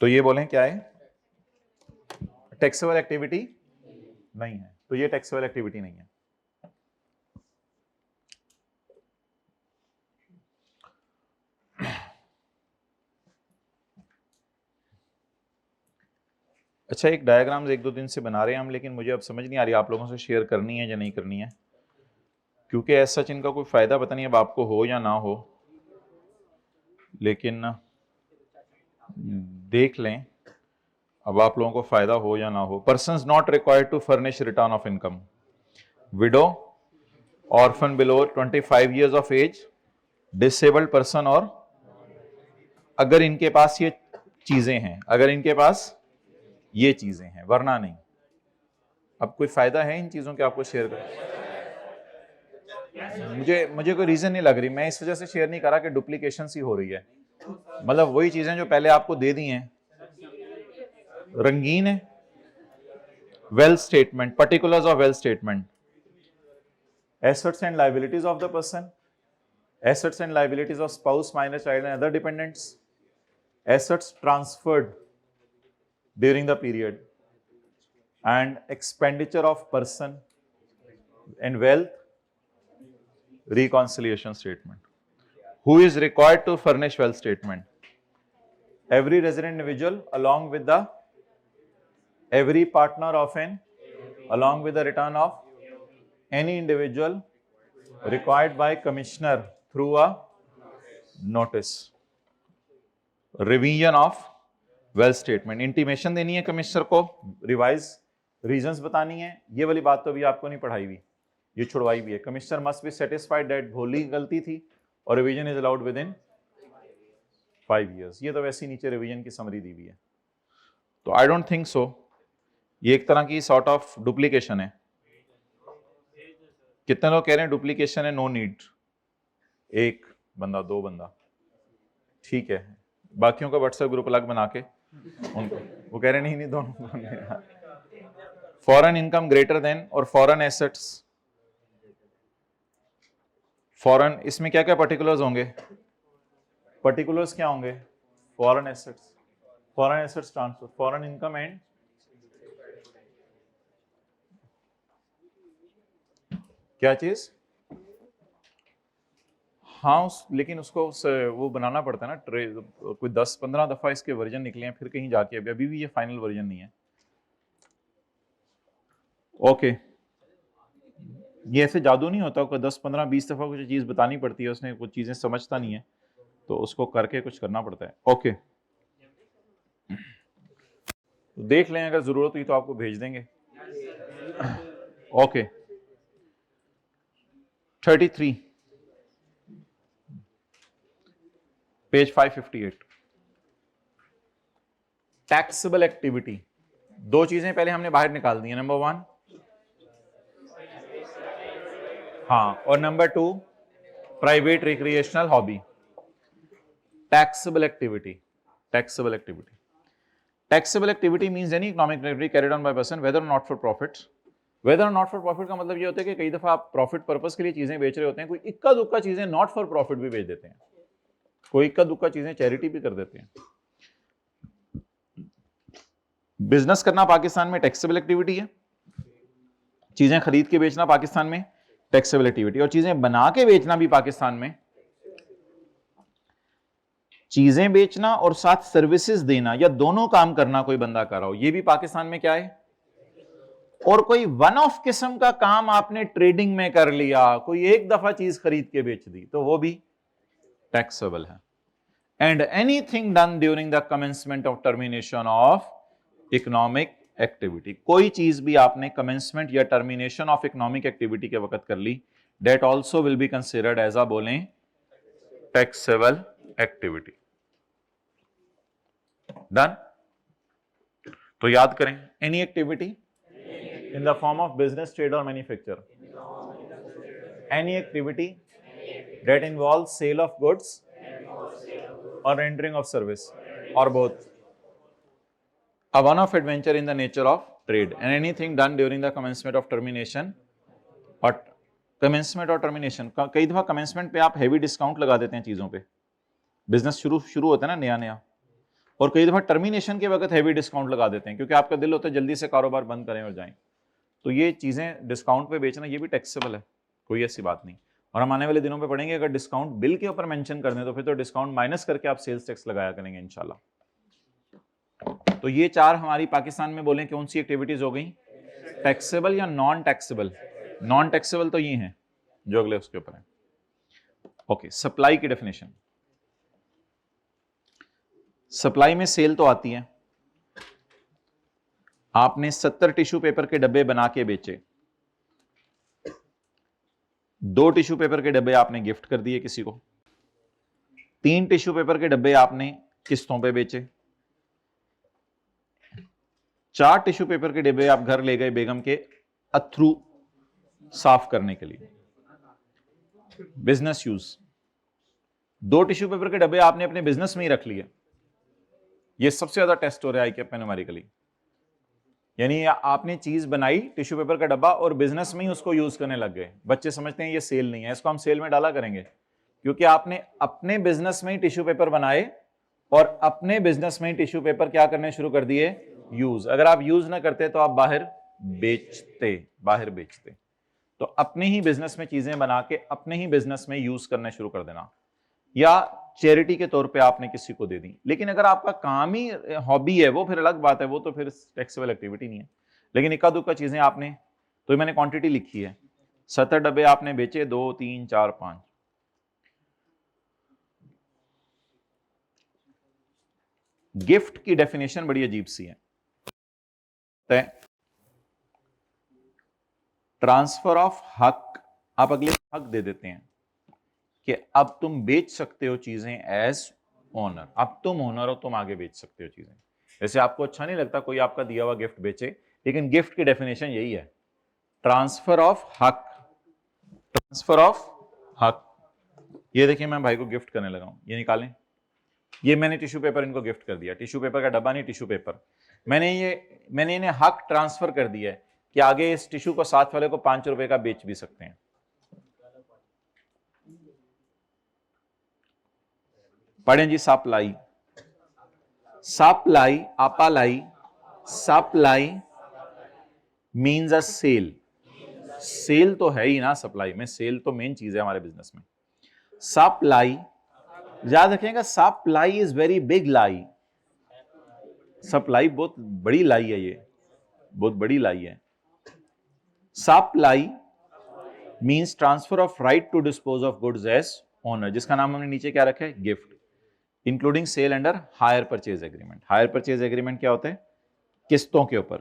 ये बोलें क्या है, टैक्सेबल एक्टिविटी नहीं है। तो ये टैक्सेबल एक्टिविटी नहीं है। अच्छा, एक डायग्राम्स 1-2 दिन से बना रहे हैं हम, लेकिन मुझे अब समझ नहीं आ रही आप लोगों से शेयर करनी है या नहीं करनी है, क्योंकि ऐसा सच इनका कोई फ़ायदा पता नहीं अब आपको हो या ना हो, लेकिन देख लें अब आप लोगों को फ़ायदा हो या ना हो। Persons not required to furnish return of income, widow, orphan below 25 years of age, disabled person, और अगर इनके पास ये चीजें हैं, अगर इनके पास ये चीजें हैं, वरना नहीं। अब कोई फायदा है इन चीजों के आपको शेयर कर? मुझे कोई रीजन नहीं लग रही, मैं इस वजह से शेयर नहीं करा कि डुप्लीकेशन सी हो रही है। मतलब वही चीजें जो पहले आपको दे दी हैं, रंगीन है। Wealth statement, particulars of wealth statement, assets and liabilities of the person, assets and liabilities of spouse, minor, child and other dependents, assets transferred during the period, and expenditure of person and wealth, reconciliation statement. Who is required to furnish wealth statement? Every resident individual along with the every partner of an, along with the return of any individual required by commissioner through a notice. Revision of wealth statement, intimation देनी है commissioner को, revise reasons बतानी है। ये वाली बात तो अभी आपको नहीं पढ़ाई हुई, ये छुड़वाई भी है। Commissioner must be satisfied that भोली गलती थी और revision is allowed with in 5 years। ये तो वैसे ही नीचे रिवीजन की समरी दी हुई है, तो आई डोंट थिंक सो ये एक तरह की सॉर्ट ऑफ डुप्लीकेशन है। कितने लोग कह रहे हैं डुप्लीकेशन है, नो नीड? 1 बंदा, 2 बंदा, ठीक है। बाकियों का व्हाट्सएप ग्रुप अलग बना के उनको, वो कह रहे नहीं दोनों। फॉरेन इनकम ग्रेटर देन और फॉरेन एसेट्स, फॉरेन, इसमें क्या क्या पर्टिकुलर्स होंगे? पर्टिकुलर्स क्या होंगे? Foreign assets, foreign assets transfer, foreign income and क्या चीज? हाँ लेकिन उसको वो बनाना पड़ता है ना, कोई 10-15 दफा इसके वर्जन निकले हैं फिर कहीं जाके, अभी भी ये फाइनल वर्जन नहीं है। ओके, ये ऐसे जादू नहीं होता, कोई 10-15-20 दफा कुछ चीज बतानी पड़ती है, उसने कुछ चीजें समझता नहीं है तो उसको करके कुछ करना पड़ता है। ओके, तो देख लें, अगर जरूरत हुई तो आपको भेज देंगे। Okay, 33 page 558, taxable activity. 2 चीजें पहले हमने बाहर निकाल दी है, नंबर 1 हाँ, और number 2 private recreational hobby. Taxable activity, taxable activity, taxable activity means any economic activity carried on by person whether not for profit. Whether not for profit का मतलब ये होता है कि कई दफा आप प्रॉफिट पर्पस के लिए चीजें बेच रहे होते हैं, कोई इक्का दुक्का चीजें नॉट फॉर प्रॉफिट भी बेच देते हैं, कोई इक्का दुक्का चीजें चैरिटी भी कर देते हैं। बिजनेस करना पाकिस्तान में टैक्सेबल एक्टिविटी है, चीजें खरीद के बेचना पाकिस्तान में टैक्सेबल एक्टिविटी, और चीजें बना के बेचना भी पाकिस्तान में, चीजें बेचना और साथ सर्विसेज देना या दोनों काम करना कोई बंदा कर रहा हो, ये भी पाकिस्तान में क्या है। और कोई वन ऑफ किस्म का काम आपने ट्रेडिंग में कर लिया, कोई एक दफा चीज खरीद के बेच दी, तो वो भी टैक्सेबल है। And anything done during the commencement of termination of economic activity, कोई चीज भी आपने कमेंसमेंट या टर्मिनेशन ऑफ इकोनॉमिक एक्टिविटी के वक्त कर ली, that also will be considered as a बोलें टैक्सेबल एक्टिविटी। डन? तो याद करें, any activity in the form of business, trade और manufacture, any activity that involve sale of goods और रेंडरिंग ऑफ सर्विस और both, a one off adventure in the nature of trade, and anything done during the commencement of termination or commencement और termination। कई दफा commencement पे आप heavy discount लगा देते हैं चीजों पे, बिजनेस शुरू होता है ना नया नया, और कई दफा टर्मिनेशन के वक्त heavy discount लगा देते हैं क्योंकि आपका दिल होता है जल्दी से कारोबार बंद करें और जाएं, तो ये चीजें डिस्काउंट पे बेचना ये भी टैक्सेबल है, कोई ऐसी बात नहीं। और हम आने वाले दिनों पे पढ़ेंगे, अगर डिस्काउंट बिल के ऊपर मेंशन कर दें तो फिर तो डिस्काउंट माइनस करके आप सेल्स टैक्स लगाया करेंगे इंशाल्लाह। तो ये चार हमारी पाकिस्तान में बोलें कौन सी एक्टिविटीज हो गई, टैक्सेबल या नॉन टैक्सेबल? नॉन टैक्सेबल तो ये हैं जो अगले उसके ऊपर है। ओके, सप्लाई की डेफिनेशन। सप्लाई में सेल तो आती है, आपने 70 टिश्यू पेपर के डब्बे बना के बेचे, 2 टिश्यू पेपर के डब्बे आपने गिफ्ट कर दिए किसी को, 3 टिश्यू पेपर के डब्बे आपने किस्तों पे बेचे, 4 टिश्यू पेपर के डब्बे आप घर ले गए बेगम के अथरू साफ करने के लिए, बिजनेस यूज। 2 टिश्यू पेपर के डब्बे आपने अपने बिजनेस में ही रख लिए। ये सबसे ज्यादा टेस्ट हो रहा है IQ न्यूमेरिकली, यानी आपने चीज बनाई टिश्यू पेपर का डब्बा और बिजनेस में ही उसको यूज करने लग गए। बच्चे समझते हैं ये सेल नहीं है, इसको हम सेल में डाला करेंगे, क्योंकि आपने अपने बिजनेस में ही टिश्यू पेपर बनाए और अपने बिजनेस में ही टिश्यू पेपर क्या करने शुरू कर दिए, यूज। अगर आप यूज ना करते तो आप बाहर बेचते। तो अपने ही बिजनेस में चीजें बना के अपने ही बिजनेस में यूज करने शुरू कर देना, या चैरिटी के तौर पे आपने किसी को दे दी। लेकिन अगर आपका काम ही हॉबी है, वो फिर अलग बात है, वो तो फिर टैक्सेबल एक्टिविटी नहीं है। लेकिन इक्का दुक्का चीजें आपने, तो मैंने क्वांटिटी लिखी है, 70 डब्बे आपने बेचे, 2 3 4 5। गिफ्ट की डेफिनेशन बड़ी अजीब सी है, ट्रांसफर ऑफ हक। आप अगले हक दे देते हैं कि अब तुम बेच सकते हो चीजें एज ओनर, अब तुम ओनर हो, तुम आगे बेच सकते हो चीजें। जैसे आपको अच्छा नहीं लगता कोई आपका दिया हुआ गिफ्ट बेचे, लेकिन गिफ्ट की डेफिनेशन यही है, ट्रांसफर ऑफ हक। ट्रांसफर ऑफ हक। ये देखिए मैं भाई को गिफ्ट करने लगा हूं, ये निकालें, ये मैंने टिश्यू पेपर इनको गिफ्ट कर दिया, टिश्यू पेपर का डब्बा नहीं, टिश्यू पेपर। मैंने इन्हें हक ट्रांसफर कर दिया है कि आगे इस टिश्यू को साथ वाले को 5 रुपए का बेच भी सकते हैं। पढ़ें जी, सप्लाई, सप्लाई, अपालाई, supply means a sale. Sale तो है ही ना सप्लाई में, सेल तो मेन चीज है हमारे बिजनेस में। सप्लाई, याद रखिएगा, सप्लाई इज वेरी बिग लाई। सप्लाई बहुत बड़ी लाई है, ये बहुत बड़ी लाई है। Supply means transfer of right to dispose of goods as owner, जिसका नाम हमने नीचे क्या रखा है, gift, including sale under hire purchase agreement. Hire purchase agreement क्या होता है, किस्तों के ऊपर,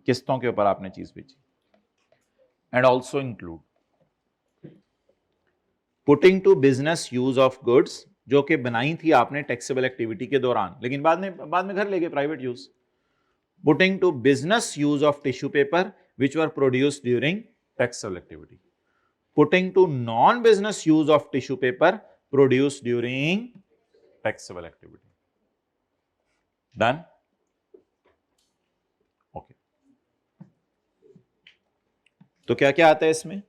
किस्तों के ऊपर आपने चीज बेची। And also include putting to business use of goods, जो कि बनाई थी आपने टैक्सेबल एक्टिविटी के दौरान, लेकिन बाद में घर ले गए private use. Putting to business use of tissue paper which were produced during taxable activity. Putting to non business use of tissue paper produced during taxable activity. Done? Okay, तो क्या क्या आता है इसमें,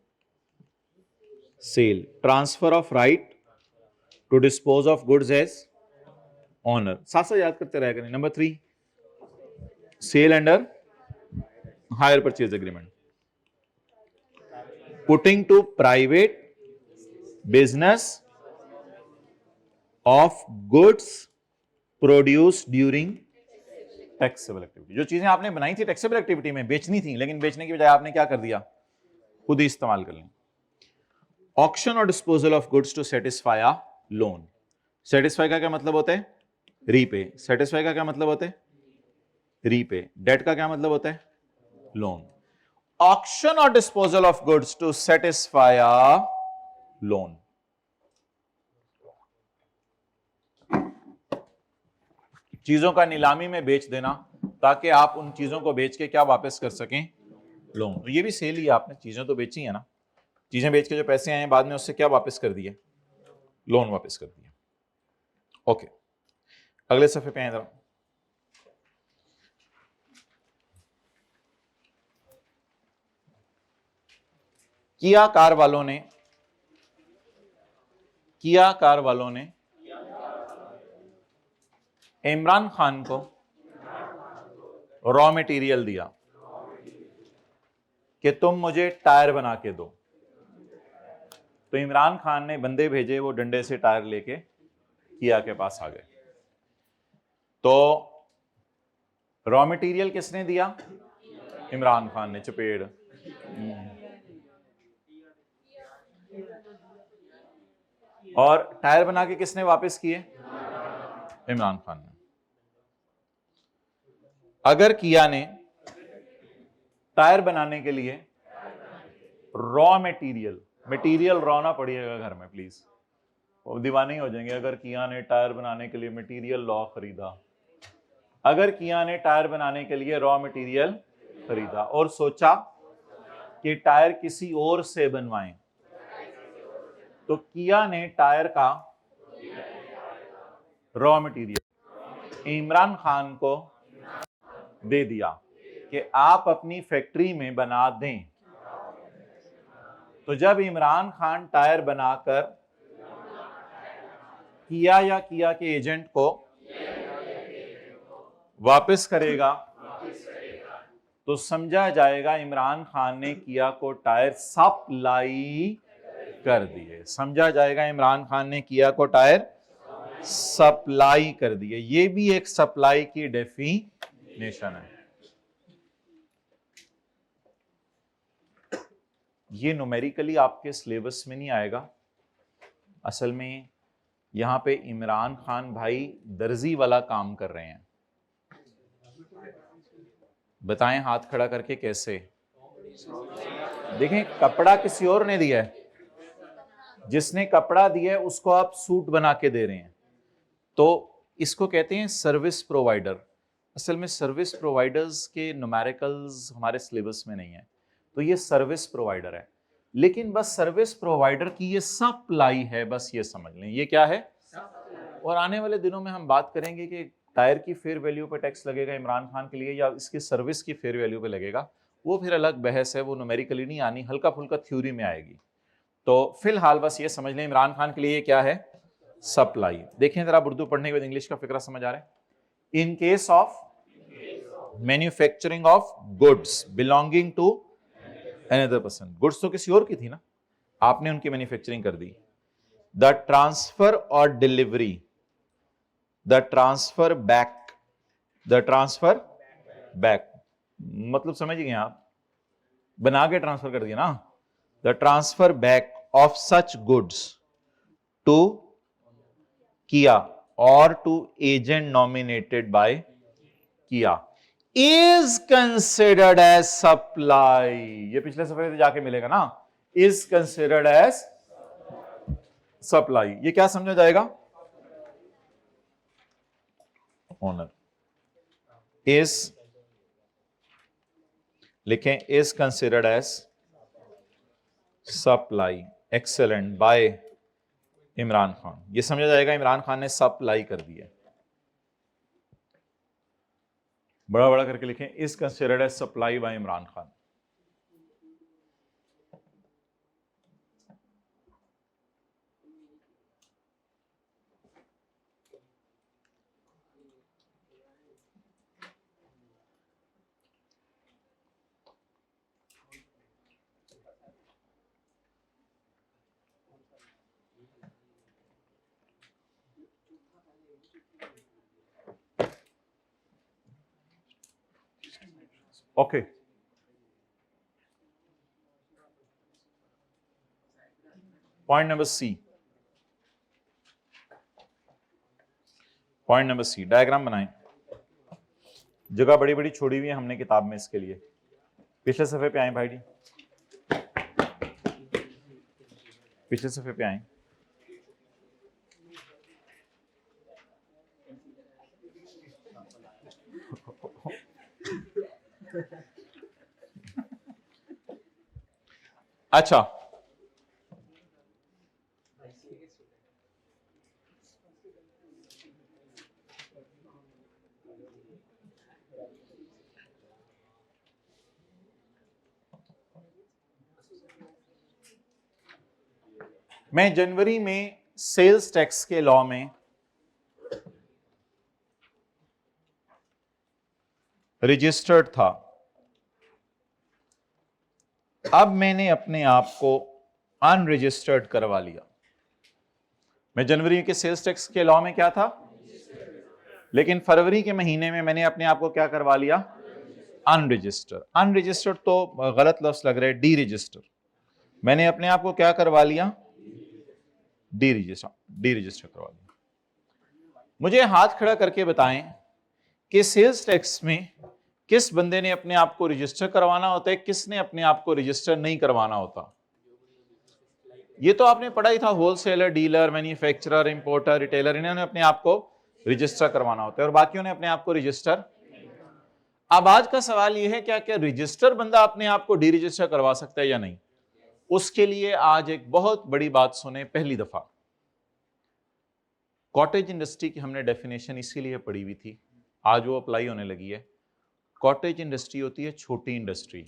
sale, transfer of right to dispose of goods as owner, साथ साथ याद करते रह करें। Number 3, sale under hire purchase agreement. Putting to private business of goods produce during taxable activity. जो चीजें आपने बनाई थी टैक्सेबल एक्टिविटी में, बेचनी थी, लेकिन बेचने की बजाय आपने क्या कर दिया, खुद ही इस्तेमाल कर लें। ऑक्शन और disposal of goods to satisfy a loan. Satisfy का क्या मतलब होता है, रीपे। सेटिस्फाई का क्या मतलब होता है, रीपे। डेट का क्या मतलब होता है, लोन। ऑक्शन और disposal of goods to satisfy a loan. चीजों का नीलामी में बेच देना ताकि आप उन चीजों को बेच के क्या वापस कर सकें, लोन। तो ये भी सेल ही है, आपने चीजें तो बेची है ना, चीजें बेच के जो पैसे आए बाद में उससे क्या वापस कर दिए, लोन वापस कर दिया। ओके, अगले सफे पे आए जरा। किया कार वालों ने इमरान खान को रॉ मटेरियल दिया कि तुम मुझे टायर बना के दो। तो इमरान खान ने बंदे भेजे, वो डंडे से टायर लेके किया के पास आ गए। तो रॉ मटेरियल किसने दिया? इमरान खान ने, चपेड़। और टायर बना के किसने वापस किए? इमरान खान ने। अगर किया ने टायर बनाने के लिए रॉ मटेरियल रॉ ना पड़िएगा घर में प्लीज, वो दीवाने हो जाएंगे। अगर किया ने टायर बनाने के लिए मटेरियल रॉ खरीदा, अगर किया ने टायर बनाने के लिए रॉ मटेरियल खरीदा और सोचा कि टायर किसी और से बनवाएं, तो किया ने टायर का रॉ मटेरियल इमरान खान को दे दिया कि आप अपनी फैक्ट्री में बना दें। तो जब इमरान खान टायर बनाकर किया या किया के एजेंट को वापस करेगा, तो समझा जाएगा इमरान खान ने किया को टायर सप्लाई कर दिए। समझा जाएगा इमरान खान ने किया को टायर सप्लाई कर दिए। ये भी एक सप्लाई की डेफिनेशन है। ये न्यूमेरिकली आपके सिलेबस में नहीं आएगा। असल में यहां पे इमरान खान भाई दर्जी वाला काम कर रहे हैं। बताएं हाथ खड़ा करके कैसे? देखें, कपड़ा किसी और ने दिया है, जिसने कपड़ा दिया है उसको आप सूट बना के दे रहे हैं, तो इसको कहते हैं सर्विस प्रोवाइडर। असल में सर्विस प्रोवाइडर्स के न्यूमेरिकल्स हमारे सिलेबस में नहीं है, तो ये सर्विस प्रोवाइडर है। लेकिन बस सर्विस प्रोवाइडर की ये सप्लाई है, बस ये समझ लें ये क्या है। और आने वाले दिनों में हम बात करेंगे कि टायर की फेयर वैल्यू पे टैक्स लगेगा इमरान खान के लिए या इसकी सर्विस की फेयर वैल्यू पे लगेगा, वो फिर अलग बहस है, वो न्यूमेरिकली नहीं आनी, हल्का फुल्का थ्योरी में आएगी। तो फिलहाल बस ये समझ लें इमरान खान के लिए क्या है, सप्लाई। देखें जरा उर्दू पढ़ने के बाद इंग्लिश का फिक्रा समझ आ रहा है। In case of manufacturing of goods belonging to another person, goods तो किसी और की थी ना, आपने उनकी मैन्युफैक्चरिंग कर दी। द ट्रांसफर और डिलीवरी, द ट्रांसफर बैक मतलब समझ गए आप, बना के ट्रांसफर कर दिया ना। The transfer back of such goods to किया और टू एजेंट नॉमिनेटेड बाय किया इज कंसिडर्ड एज सप्लाई। ये पिछले सफे से जाके मिलेगा ना, इज कंसिडर्ड एज सप्लाई। ये क्या समझा जाएगा? ओनर इज, लिखें is considered as supply excellent by Imran Khan. ये समझा जाएगा इमरान खान ने सप्लाई कर दिया। बड़ा बड़ा करके लिखें, is considered as supply by Imran Khan. Okay, point number C, point number C, diagram बनाएं। जगह बड़ी बड़ी छोड़ी हुई है हमने किताब में इसके लिए। पिछले सफे पे आए भाई जी, पिछले सफे पे आए। अच्छा, मैं जनवरी में सेल्स टैक्स के लॉ में रजिस्टर्ड था। अब मैंने अपने आप को अनरजिस्टर्ड करवा लिया। मैं जनवरी के सेल्स टैक्स के लॉ में क्या था, लेकिन फरवरी के महीने में मैंने अपने आप को क्या करवा लिया, अनरजिस्टर। अनरजिस्टर तो गलत लफ्ज लग रहा है, डी रजिस्टर। मैंने अपने आप को क्या करवा लिया, डी रजिस्टर करवा लिया। मुझे हाथ खड़ा करके बताएं कि सेल्स टैक्स में किस बंदे ने अपने आप को रजिस्टर करवाना होता है, किसने अपने आप को रजिस्टर नहीं करवाना होता। ये तो आपने पढ़ा ही था, wholesaler, dealer, manufacturer, importer, retailer, इन्होंने अपने आप को रजिस्टर करवाना होता है और बाकियों ने अपने आप को रजिस्टर। अब आज का सवाल यह है क्या क्या रजिस्टर बंदा अपने आप को डी रजिस्टर करवा सकता है या नहीं। उसके लिए आज एक बहुत बड़ी बात सुने। पहली दफा कॉटेज इंडस्ट्री की हमने डेफिनेशन इसीलिए पढ़ी हुई थी, आज वो अप्लाई होने लगी है। कॉटेज इंडस्ट्री होती है छोटी इंडस्ट्री।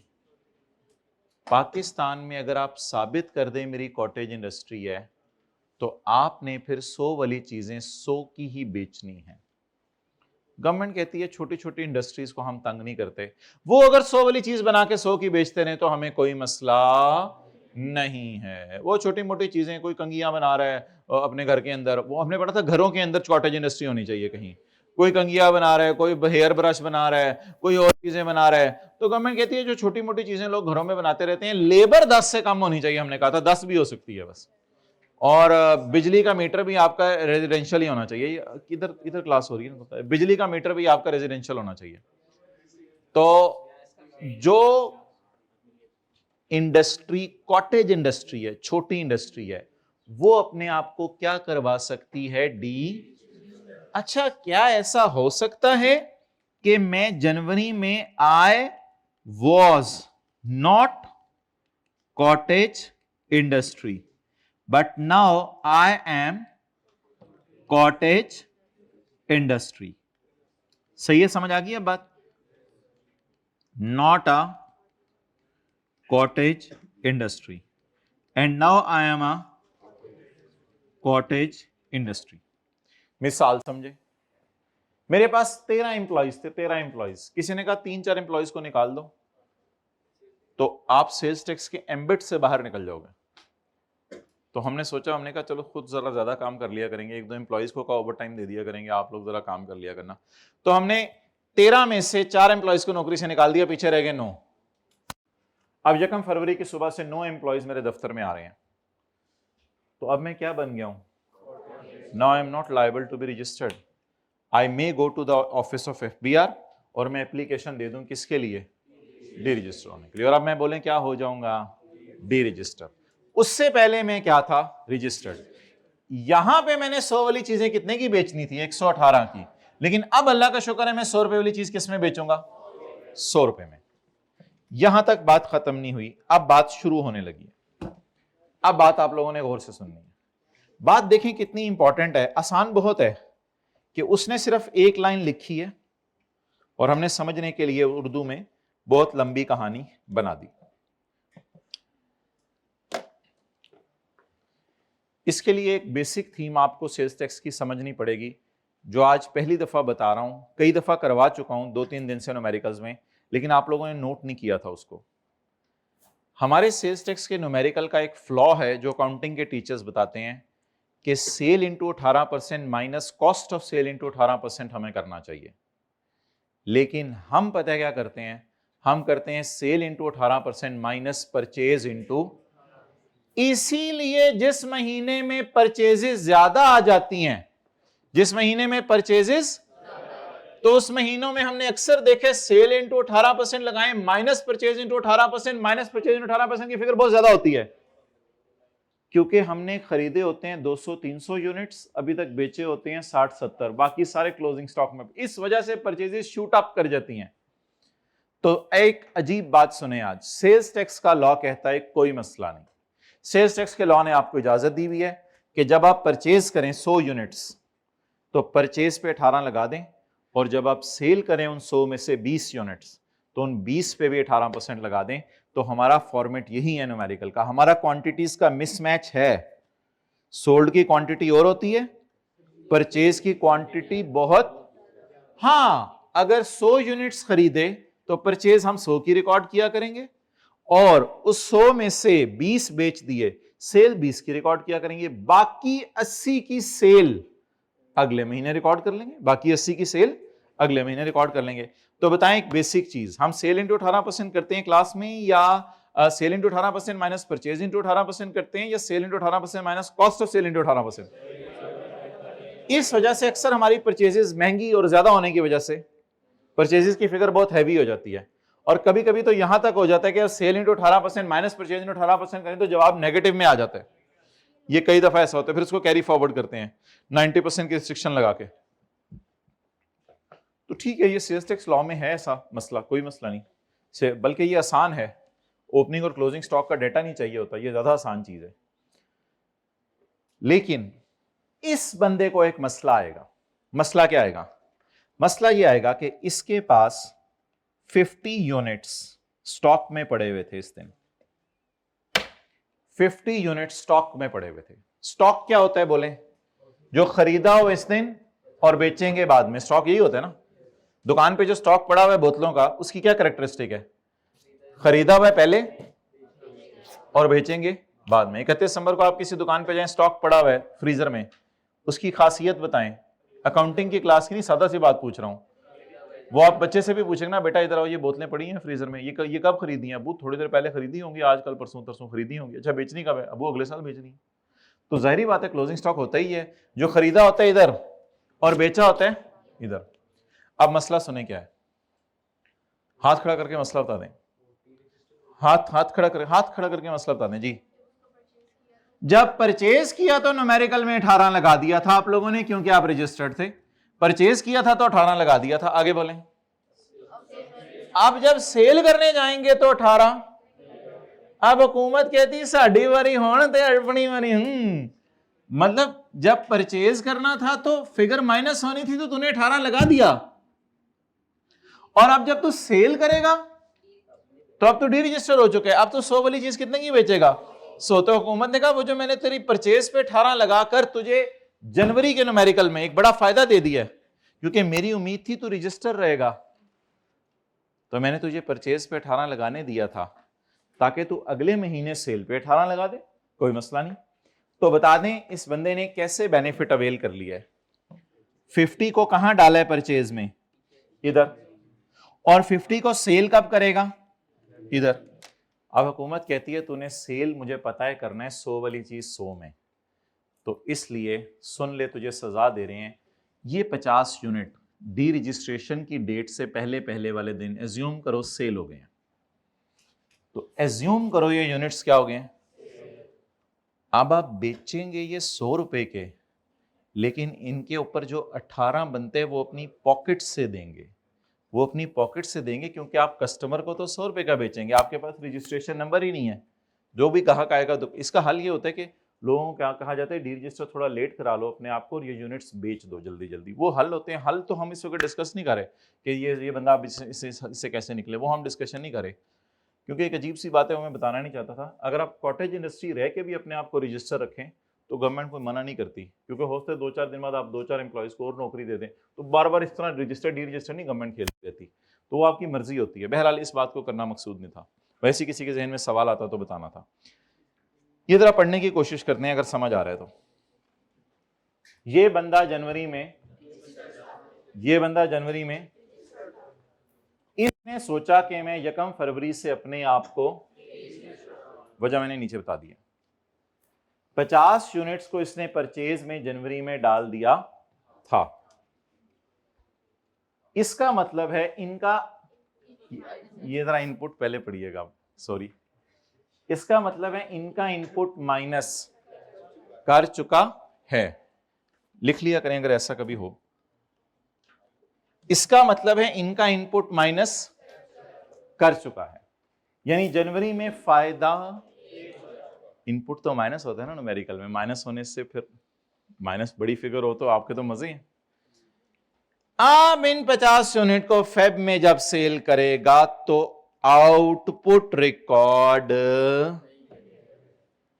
पाकिस्तान में अगर आप साबित कर दें मेरी कॉटेज इंडस्ट्री है, तो आपने फिर 100 वाली चीजें 100 की ही बेचनी है। गवर्नमेंट कहती है छोटी छोटी इंडस्ट्रीज को हम तंग नहीं करते, वो अगर 100 वाली चीज बना के 100 की बेचते रहे तो हमें कोई मसला नहीं है। वो छोटी मोटी चीजें, कोई कंगियां बना रहा है अपने घर के अंदर, वो हमने पढ़ा था घरों के अंदर कॉटेज इंडस्ट्री होनी चाहिए कहीं। कोई कंगिया बना रहा है, कोई हेयर ब्रश बना रहा है, कोई और चीजें बना रहा है, तो गवर्नमेंट कहती है जो छोटी मोटी चीजें लोग घरों में बनाते रहते हैं, लेबर 10 से कम होनी चाहिए। हमने कहा था 10 भी हो सकती है बस। और बिजली का मीटर भी आपका रेजिडेंशियल ही होना चाहिए। किधर इधर क्लास हो रही है, बिजली का मीटर भी आपका रेजिडेंशियल होना चाहिए। तो जो इंडस्ट्री कॉटेज इंडस्ट्री है, छोटी इंडस्ट्री है, वो अपने आप को क्या करवा सकती है, डी। अच्छा, क्या ऐसा हो सकता है कि मैं जनवरी में I was not cottage industry but now I am cottage industry. सही है, समझ आ गई अब बात। Not a cottage industry and now I am a cottage industry. मिसाल समझे, मेरे पास 13 एम्प्लॉइज थे, 13 एम्प्लॉइज। किसी ने कहा 3-4 एम्प्लॉइज को निकाल दो, तो आप सेल्स टैक्स के एम्बिट से बाहर निकल जाओगे। तो हमने सोचा, हमने कहा चलो खुद जरा ज्यादा काम कर लिया करेंगे, 1-2 एम्प्लॉइज को ओवर टाइम दे दिया करेंगे, आप लोग जरा काम कर लिया करना। तो हमने 13 में से 4 एम्प्लॉइज को नौकरी से निकाल दिया, पीछे रह गए 9। अब 1 फरवरी की सुबह से 9 एम्प्लॉइज मेरे दफ्तर में आ रहे हैं। तो अब मैं क्या बन गया हूं, Now I am not liable to be registered. I may go to the office of FBR और मैं एप्लीकेशन दे दूं किसके लिए, डी रजिस्टर होने के लिए। और अब मैं बोले क्या हो जाऊंगा, डी रजिस्टर। उससे पहले मैं क्या था, रजिस्टर्ड। यहां पे मैंने 100 वाली चीजें कितने की बेचनी थी, 118 की। लेकिन अब अल्लाह का शुक्र है मैं 100 रुपए वाली चीज किस में बेचूंगा, 100 रुपए में। यहां तक बात खत्म नहीं हुई, अब बात शुरू होने लगी। अब बात आप लोगों ने गौर से सुननी है। बात देखें कितनी इंपॉर्टेंट है। आसान बहुत है कि उसने सिर्फ एक लाइन लिखी है और हमने समझने के लिए उर्दू में बहुत लंबी कहानी बना दी। इसके लिए एक बेसिक थीम आपको सेल्स टैक्स की समझनी पड़ेगी, जो आज पहली दफा बता रहा हूं। कई दफा करवा चुका हूं 2-3 दिन से न्यूमेरिकल्स में, लेकिन आप लोगों ने नोट नहीं किया था उसको। हमारे सेल्स टैक्स के न्यूमेरिकल का एक फ्लॉ है जो अकाउंटिंग के टीचर्स बताते हैं कि sale into 18% minus cost of sale into 18% हमें करना चाहिए। लेकिन हम पता है क्या करते हैं, हम करते हैं sale into 18% minus purchase into. इसीलिए जिस महीने में परचेजेस ज्यादा आ जाती हैं, जिस महीने में परचेजेस, तो उस महीनों में हमने अक्सर देखे सेल इंटू 18% लगाएं, minus purchase into 18%, minus purchase into 18% की फिगर बहुत ज्यादा होती है, क्योंकि हमने खरीदे होते हैं 200-300 यूनिट्स, अभी तक बेचे होते हैं 60-70, बाकी सारे क्लोजिंग स्टॉक में। इस वजह से परचेजेस शूट अप कर जाती हैं। तो एक अजीब बात सुने, आज सेल्स टैक्स का लॉ कहता है कोई मसला नहीं। सेल्स टैक्स के लॉ ने आपको इजाजत दी हुई है कि जब आप परचेज करें 100 यूनिट्स तो परचेज पे 18 लगा दें, और जब आप सेल करें उन 100 में से 20 यूनिट्स तो उन 20 पे भी 18% लगा दें। तो हमारा फॉर्मेट यही है न्यूमेरिकल का। हमारा क्वांटिटीज का मिसमैच है, सोल्ड की क्वांटिटी और होती है, परचेज की क्वांटिटी बहुत। हां, अगर 100 यूनिट्स खरीदे तो परचेज हम 100 की रिकॉर्ड किया करेंगे, और उस 100 में से 20 बेच दिए, सेल 20 की रिकॉर्ड किया करेंगे, बाकी 80 की सेल अगले महीने रिकॉर्ड कर लेंगे, बाकी 80 की सेल अगले महीने रिकॉर्ड कर लेंगे। तो बताएं एक बेसिक चीज, हम सेल इंटू 18% करते हैं क्लास में, या sale into 18% minus purchase into 18% करते हैं, या sale into 18% minus cost of sale into 18%? इस वजह से अक्सर हमारी परचेजेस महंगी और ज्यादा होने की वजह से परचेजेस की फिगर बहुत हैवी हो जाती है, और कभी कभी तो यहां तक हो जाता है कि sale into 18% minus purchase into 18% करें तो जवाब नेगेटिव में आ जाता है। ये कई दफा ऐसा होता है, फिर उसको कैरी फॉरवर्ड करते हैं 90% की रिस्ट्रिक्शन लगा के। तो ठीक है, ये सेल्स टैक्स लॉ में है ऐसा मसला, कोई मसला नहीं, बल्कि ये आसान है। ओपनिंग और क्लोजिंग स्टॉक का डेटा नहीं चाहिए होता, ये ज्यादा आसान चीज है। लेकिन इस बंदे को एक मसला आएगा। मसला क्या आएगा? मसला ये आएगा कि इसके पास 50 यूनिट्स स्टॉक में पड़े हुए थे इस दिन, 50 यूनिट स्टॉक में पड़े हुए थे। स्टॉक क्या होता है बोले? जो खरीदा हो इस दिन और बेचेंगे बाद में, स्टॉक यही होता है ना। दुकान पे जो स्टॉक पड़ा हुआ है बोतलों का, उसकी क्या कैरेक्टरिस्टिक है? खरीदा हुआ है पहले और बेचेंगे बाद में। 31 दिसंबर को आप किसी दुकान पे जाएं, स्टॉक पड़ा हुआ है फ्रीजर में, उसकी खासियत बताएं। अकाउंटिंग की क्लास की नहीं, सादा सी बात पूछ रहा हूं। वो आप बच्चे से भी पूछेंगे ना, बेटा इधर आओ, ये बोतलें पड़ी हैं फ्रीजर में, ये कब खरीदी हैं? अबू थोड़ी देर पहले खरीदी होंगी, आज कल परसों तरसों खरीदी होंगी। अच्छा बेचनी कब है? अबू अगले साल बेचनी है। तो जाहिर बात है क्लोजिंग स्टॉक होता ही है, जो खरीदा होता है इधर और बेचा होता है इधर। अब मसला सुने क्या है, हाथ खड़ा करके मसला बता दें। हाथ खड़ा करके मसला बता दें जी। जब परचेज किया तो न्यूमेरिकल में 18 लगा दिया था आप लोगों ने, क्योंकि आप रजिस्टर्ड थे। परचेज किया था तो 18 लगा दिया था। आगे बोलें। अब जब सेल करने जाएंगे तो 18। अब हुकूमत कहती साड़ी वारी होने ते अपनी वारी। मतलब जब परचेज करना था तो फिगर माइनस होनी थी, तो तूने 18 लगा दिया, और अब जब तू सेल करेगा तो अब तो डी रजिस्टर हो चुका है, अब तो 100 वाली चीज कितने की बेचेगा? 100। तो हुकूमत ने कहा वो जो मैंने तेरी परचेज पे 18 लगाकर तुझे जनवरी के न्यूमेरिकल में एक बड़ा फायदा दे दिया है, क्योंकि मेरी उम्मीद थी तू रजिस्टर रहेगा, तो मैंने तुझे परचेज पे 18 लगाने दिया था ताकि तू अगले महीने सेल पे 18 लगा दे, कोई मसला नहीं। तो बता दें इस बंदे ने कैसे बेनिफिट अवेल कर लिया है। 50 को कहां डाला है परचेज में? इधर। और 50 को सेल कब करेगा? इधर। अब हुकूमत कहती है तूने सेल मुझे पता है करना है 100 वाली चीज 100 में, तो इसलिए सुन ले तुझे सजा दे रहे हैं। ये 50 यूनिट डी रजिस्ट्रेशन की डेट से पहले वाले दिन एज्यूम करो सेल हो गए हैं, तो एज्यूम करो ये यूनिट्स क्या हो गए हैं। अब आप बेचेंगे ये 100 रुपए के, लेकिन इनके ऊपर जो 18 बनते हैं वो अपनी पॉकेट से देंगे, क्योंकि आप कस्टमर को तो 100 रुपए का बेचेंगे, आपके पास रजिस्ट्रेशन नंबर ही नहीं है। जो भी ग्राहक आएगा, तो इसका हल ये होता है कि लोगों को क्या कहा जाता है, डी रजिस्टर थोड़ा लेट करा लो अपने आप को और ये यूनिट्स बेच दो जल्दी जल्दी। वो हल होते हैं। हल तो हम इस वक्त डिस्कस नहीं कर रहे कि ये बंदा अब इससे कैसे निकले, वो हम डिस्कशन नहीं करें, क्योंकि एक अजीब सी बात है, वो मैं बताना नहीं चाहता था। अगर आप कॉटेज इंडस्ट्री रह के भी अपने आप को रजिस्टर रखें तो गवर्नमेंट कोई मना नहीं करती, क्योंकि हो सकता है 2-4 दिन बाद आप 2-4 एम्प्लॉयज़ को और नौकरी दे दें, तो बार बार इस तरह रजिस्टर डी रजिस्टर नहीं गवर्नमेंट खेलती रहती, तो वो आपकी मर्जी होती है। बहरहाल इस बात को करना मकसूद नहीं था, वैसे किसी के जहन में सवाल आता तो बताना था। ये जरा पढ़ने की कोशिश करते हैं, अगर समझ आ रहा है तो। ये बंदा जनवरी में इसने सोचा कि मैं 1 फरवरी से अपने आप को, वजह मैंने नीचे बता दिया, 50 यूनिट्स को इसने परचेज में जनवरी में डाल दिया था। इसका मतलब है इनका, ये जरा इनपुट पहले पढ़िएगा, सॉरी, इसका मतलब है इनका इनपुट माइनस कर चुका है। लिख लिया करें अगर ऐसा कभी हो। इसका मतलब है इनका इनपुट माइनस कर चुका है, यानी जनवरी में फायदा, इनपुट तो माइनस होता है ना न्यूमेरिकल में, माइनस होने से फिर माइनस बड़ी फिगर हो तो आपके तो मजे हैं। अब इन 50 यूनिट को फेब में जब सेल करेगा तो आउटपुट रिकॉर्ड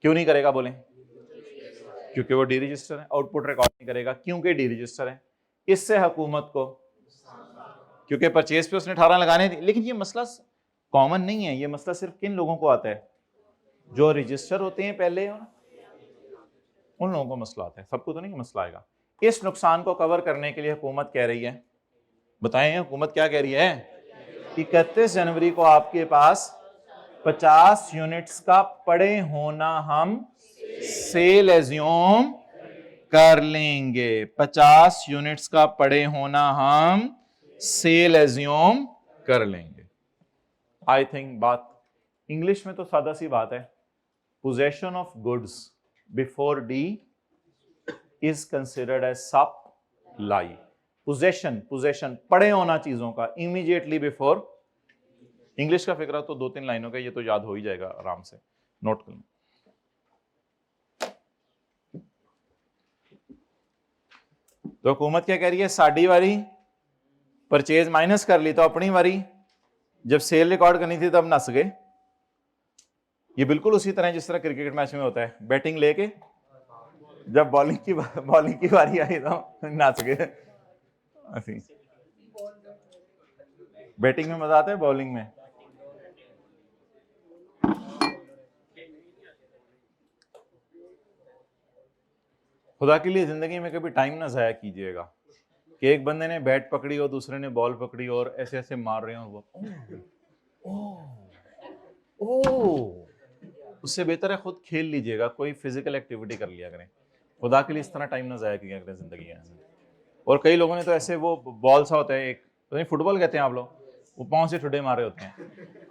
क्यों नहीं करेगा बोले? क्योंकि वो डी रजिस्टर है। आउटपुट रिकॉर्ड नहीं करेगा क्योंकि डी रजिस्टर है। इससे हुकूमत को, क्योंकि परचेज पे उसने 18 लगाने थे। लेकिन ये मसला कॉमन नहीं है, ये मसला सिर्फ किन लोगों को आता है? जो रजिस्टर होते हैं पहले, उन लोगों को मसला आता है, सबको तो नहीं मसला आएगा। इस नुकसान को कवर करने के लिए हुकूमत कह रही है, बताएं हुकूमत क्या कह रही है, 31 जनवरी को आपके पास 50 यूनिट्स का पड़े होना हम सेल एज्यूम कर लेंगे। 50 यूनिट्स का पड़े होना हम सेल एज्यूम कर लेंगे। आई थिंक बात इंग्लिश में तो सादा सी बात है, possession of goods before D is considered as supply. Possession पड़े होना चीजों का इमीडिएटली बिफोर। इंग्लिश का फिक्रा तो 2-3 लाइनों का, ये तो याद हो ही जाएगा आराम से, नोट कर लें। तो हुकूमत क्या कह रही है, साड़ी वारी परचेज माइनस कर ली तो अपनी वारी जब सेल रिकॉर्ड करनी थी तब नस गए। ये बिल्कुल उसी तरह जिस तरह क्रिकेट मैच में होता है, बैटिंग लेके जब बॉलिंग की बारी आई तो नस गए। बैटिंग में मजा आता है, बॉलिंग में खुदा के लिए जिंदगी में कभी टाइम ना जाया कीजिएगा कि एक बंदे ने बैट पकड़ी और दूसरे ने बॉल पकड़ी और ऐसे ऐसे मार रहे हो, वो उससे बेहतर है खुद खेल लीजिएगा, कोई फिजिकल एक्टिविटी कर लिया करें। खुदा के लिए इस तरह टाइम ना जाया किया करें जिंदगी में। और कई लोगों ने तो ऐसे वो बॉल सा होता है एक, तो फुटबॉल कहते हैं आप लोग, वो पांव से ठुड्डे मारे होते हैं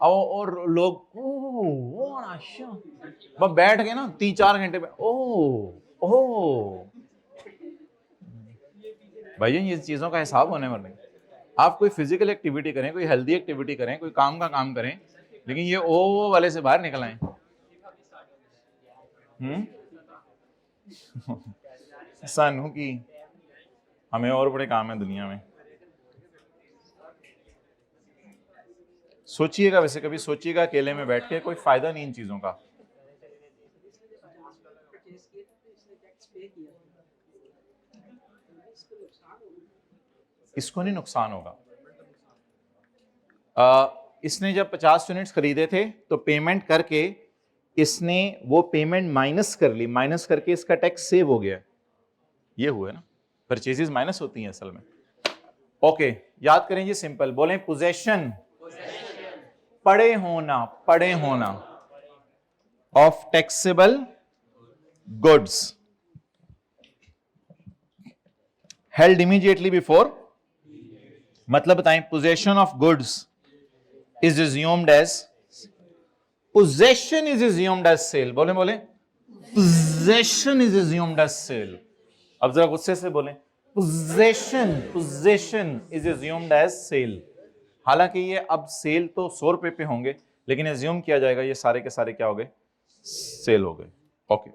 और लोग बस बैठ गए ना 3-4 घंटे में, भाई ये चीजों का हिसाब होने वाला है। आप कोई फिजिकल एक्टिविटी करें, कोई हेल्दी एक्टिविटी करें, कोई काम का काम करें, लेकिन ये ओ वाले से बाहर निकल आए। सानू की हमें और बड़े काम है दुनिया में। सोचिएगा, वैसे कभी सोचिएगा अकेले में बैठ के, कोई फायदा नहीं इन चीजों का। इसको नहीं नुकसान होगा। इसने जब 50 यूनिट्स खरीदे थे तो पेमेंट करके इसने वो पेमेंट माइनस कर ली, माइनस करके इसका टैक्स सेव हो गया। ये हुआ ना, परचेजेस माइनस होती हैं असल में। ओके, याद करें जी, सिंपल बोलें, पोजेशन पड़े होना of taxable goods held immediately before, मतलब बताएं, possession of goods is assumed as, possession is assumed as sale, बोले possession is assumed as sale। अब जरा गुस्से से बोलें, possession is assumed as sale। हालांकि ये अब सेल तो 100 रुपए पे होंगे, लेकिन एज्यूम किया जाएगा ये सारे के सारे क्या हो गए, सेल हो गए। Okay,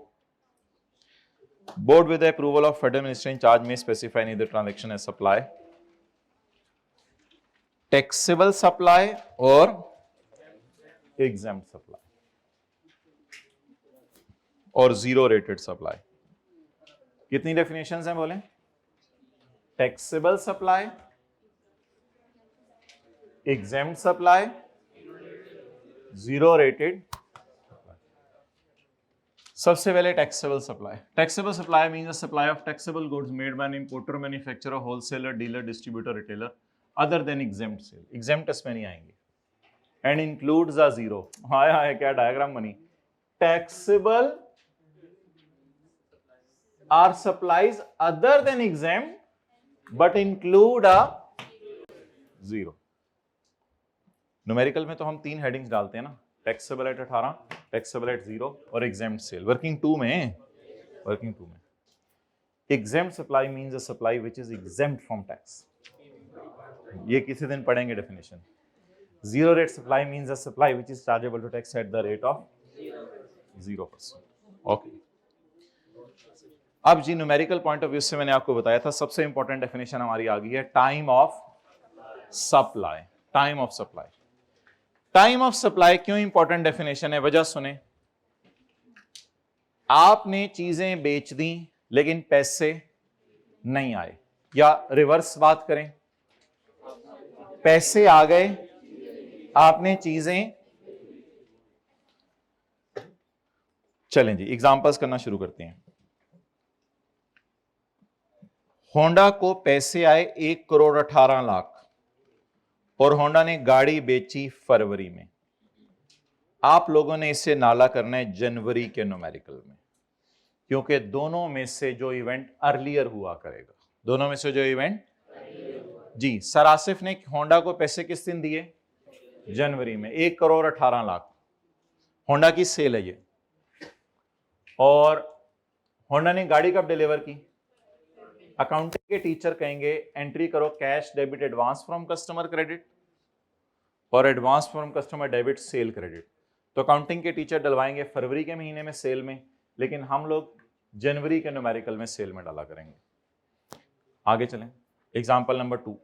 board with approval of federal minister in charge में specify neither transaction as supply, taxable supply और एग्जेम्प्ट सप्लाई और जीरो रेटेड सप्लाई। कितनी डेफिनेशंस हैं बोलें, taxable supply, exempt supply, zero rated. सबसे पहले taxable supply. Taxable supply means the supply of taxable goods made by an importer, manufacturer, wholesaler, dealer, distributor, retailer other than exempt sale. Exempt इसमें नहीं आएंगे। And includes a zero. हाय हाय क्या diagram बनी। Taxable are supplies other than exempt but include a zero. Numerical में तो हम 3 हेडिंग्स डालते हैं ना, टैक्सेबल एट 18, टैक्सेबल एट 0 और एग्जेम्प्ट सेल। वर्किंग 2 में exempt supply means a supply which is exempt from tax. ये किसी दिन पढ़ेंगे definition. Zero rate supply means a supply which is chargeable to tax at the rate of 0%। Okay, अब जी numerical point of view से मैंने आपको बताया था सबसे इंपॉर्टेंट डेफिनेशन हमारी आ गई है, time of supply. Time of supply, time of supply क्यों इंपॉर्टेंट डेफिनेशन है, वजह सुने। आपने चीजें बेच दी लेकिन पैसे नहीं आए, या रिवर्स बात करें, पैसे आ गए, आपने चीजें, चलें जी एग्जांपल्स करना शुरू करते हैं। होंडा को पैसे आए 1,18,00,000 और होंडा ने गाड़ी बेची फरवरी में। आप लोगों ने इसे नाला करना है जनवरी के न्यूमेरिकल में, क्योंकि दोनों में से जो इवेंट अर्लियर हुआ करेगा, दोनों में से जो इवेंट जी, सर आसिफ ने होंडा को पैसे किस दिन दिए? जनवरी में, 1,18,00,000 होंडा की सेल है ये। और होंडा ने गाड़ी कब डिलीवर की? अकाउंटिंग के टीचर कहेंगे एंट्री करो cash debit advance from customer credit और advance from customer debit sale credit. तो अकाउंटिंग के टीचर डलवाएंगे फरवरी के महीने में सेल में, लेकिन हम लोग जनवरी के न्यूमेरिकल में सेल में डाला करेंगे। आगे चलें, एग्जांपल नंबर 2,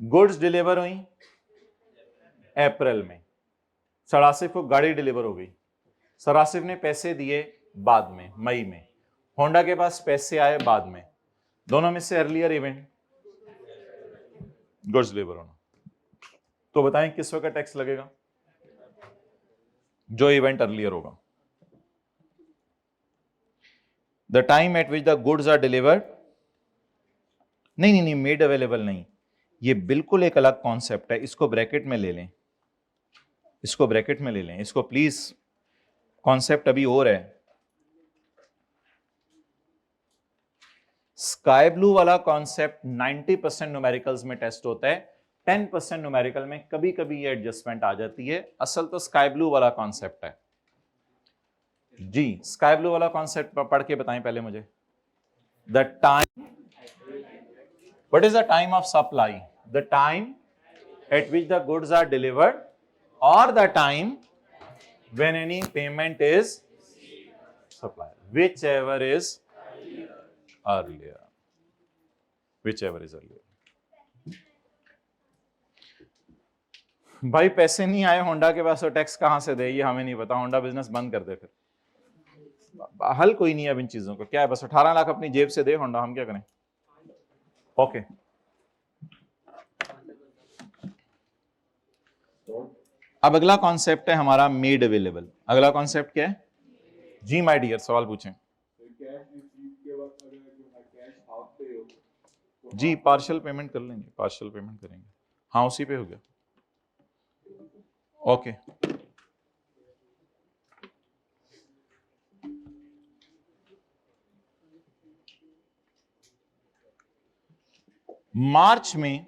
गुड्स डिलीवर हुई अप्रैल में, सरासिफ को गाड़ी डिलीवर हो गई, सरासिफ ने पैसे दिए बाद में मई में, होंडा के पास पैसे आए बाद में, दोनों में से अर्लियर इवेंट गुड्स डिलीवर होना। तो बताएं किस वक्त टैक्स लगेगा? जो इवेंट अर्लियर होगा। The time at which the goods are delivered, नहीं, मेड अवेलेबल नहीं, ये बिल्कुल एक अलग कॉन्सेप्ट है, इसको ब्रैकेट में ले लें, इसको ब्रैकेट में ले लें, इसको प्लीज, कॉन्सेप्ट अभी और है। स्काई ब्लू वाला कॉन्सेप्ट 90% न्यूमेरिकल्स में टेस्ट होता है, 10% न्यूमेरिकल में कभी कभी ये एडजस्टमेंट आ जाती है। असल तो स्काई ब्लू वाला कॉन्सेप्ट है जी। स्काई ब्लू वाला कॉन्सेप्ट पढ़ के बताएं पहले मुझे। The time, what is the time of supply? The time at which the goods are delivered और the time when any payment is supplied, whichever is earlier, whichever is earlier। भाई पैसे नहीं आए होंडा के पास, तो टैक्स कहां से दे? ये हमें नहीं पता, होंडा बिजनेस बंद कर दे फिर। हल कोई नहीं है अब इन चीजों का, क्या है, बस 18 लाख अपनी जेब से दे होंडा, हम क्या करें? ओके, अब अगला कॉन्सेप्ट है हमारा मेड अवेलेबल। अगला कॉन्सेप्ट क्या है जी माय डियर? सवाल पूछें जी। पार्शियल पेमेंट कर लेंगे, पार्शियल पेमेंट करेंगे, हाँ उसी पे हो गया। ओके, मार्च में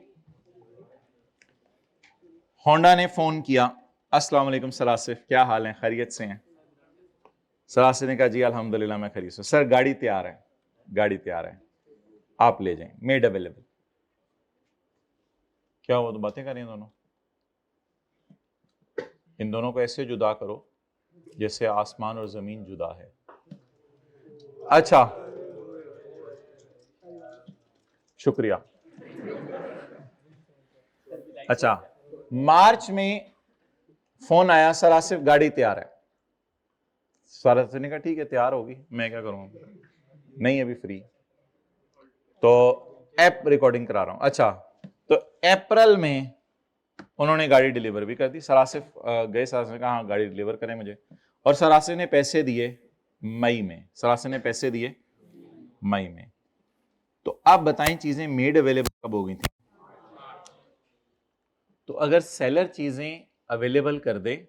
होंडा ने फोन किया, अस्सलाम वालेकुम सर आसिफ, क्या हाल है, खैरियत से हैं? सर आसिफ ने कहा जी अल्हम्दुलिल्लाह मैं खैरियत से। सर गाड़ी तैयार है, गाड़ी तैयार है, आप ले जाएं, मेड अवेलेबल। क्या हुआ? तो बातें कर रहे हैं दोनों। इन दोनों को ऐसे जुदा करो जैसे आसमान और जमीन जुदा है। अच्छा, शुक्रिया। अच्छा, मार्च में फोन आया, सर आसिफ गाड़ी तैयार है। सर आसिफ ने कहा ठीक है तैयार होगी, मैं क्या करूंगा, नहीं अभी फ्री, तो ऐप रिकॉर्डिंग करा रहा हूं। अच्छा, तो अप्रैल में उन्होंने गाड़ी डिलीवर भी कर दी। सर आसिफ गए, सर आसिफ ने कहा हाँ गाड़ी डिलीवर करें मुझे, और सर आसिफ ने पैसे दिए मई में, सर आसिफ ने पैसे दिए मई में। तो आप बताएं चीजें मेड अवेलेबल कब हो गई थी? तो अगर सेलर चीजें अवेलेबल कर दे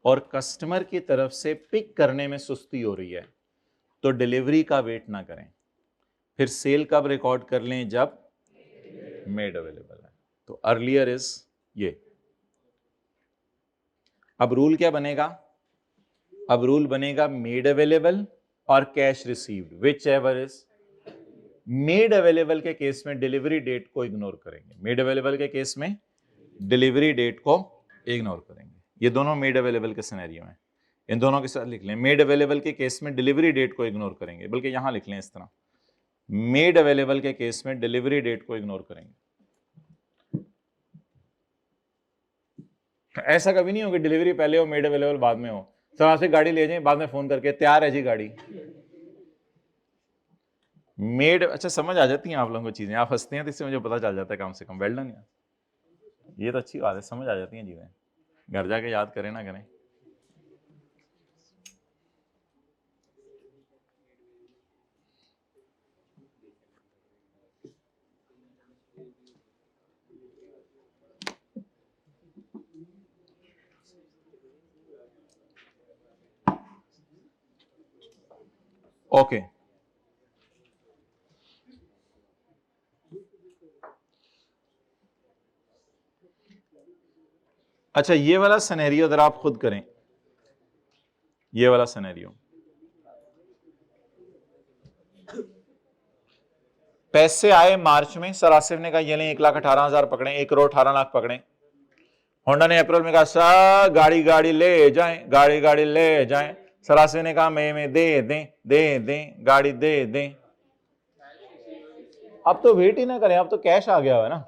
और कस्टमर की तरफ से पिक करने में सुस्ती हो रही है तो डिलीवरी का वेट ना करें, फिर सेल कब रिकॉर्ड कर लें? जब मेड अवेलेबल है। तो अर्लियर इज ये। अब रूल क्या बनेगा? अब रूल बनेगा मेड अवेलेबल और cash received, which ever is. Made available के केस में डिलीवरी डेट को इग्नोर करेंगे, मेड अवेलेबल के केस में डिलीवरी डेट को इग्नोर करेंगे। ये दोनों मेड अवेलेबल के सिनेरियो हैं, इन दोनों के साथ लिख लें। मेड अवेलेबल के केस में डिलीवरी डेट को इग्नोर करेंगे, बल्कि यहां लिख लें इस तरह, मेड अवेलेबल के केस में डिलीवरी डेट को इग्नोर करेंगे। ऐसा कभी नहीं हो कि डिलीवरी पहले हो मेड अवेलेबल बाद में हो। सर आपसे गाड़ी ले जाएं, बाद में फोन करके तैयार है जी गाड़ी। मेड, अच्छा समझ आ जाती हैं आप लोगों को चीजें, आप हंसते हैं तो इससे मुझे पता चल जाता है कम से कम। वेल डन यार, ये तो अच्छी बात है, समझ आ जाती हैं चीजें, घर जाके याद करें ना करें। ओके अच्छा, ये वाला सिनेरियो अगर आप खुद करें, ये वाला सिनेरियो, पैसे आए मार्च में, सर आसिफ ने कहा ये लें 1,18,000 पकड़े, 1,18,00,000 पकड़े। होंडा ने अप्रैल में कहा सर गाड़ी गाड़ी ले जाएं, गाड़ी गाड़ी ले जाएं। सर आसिफ ने कहा मई में दे दें, दे दें, गाड़ी दे दें। अब तो वेट ही ना करें, अब तो कैश आ गया है ना,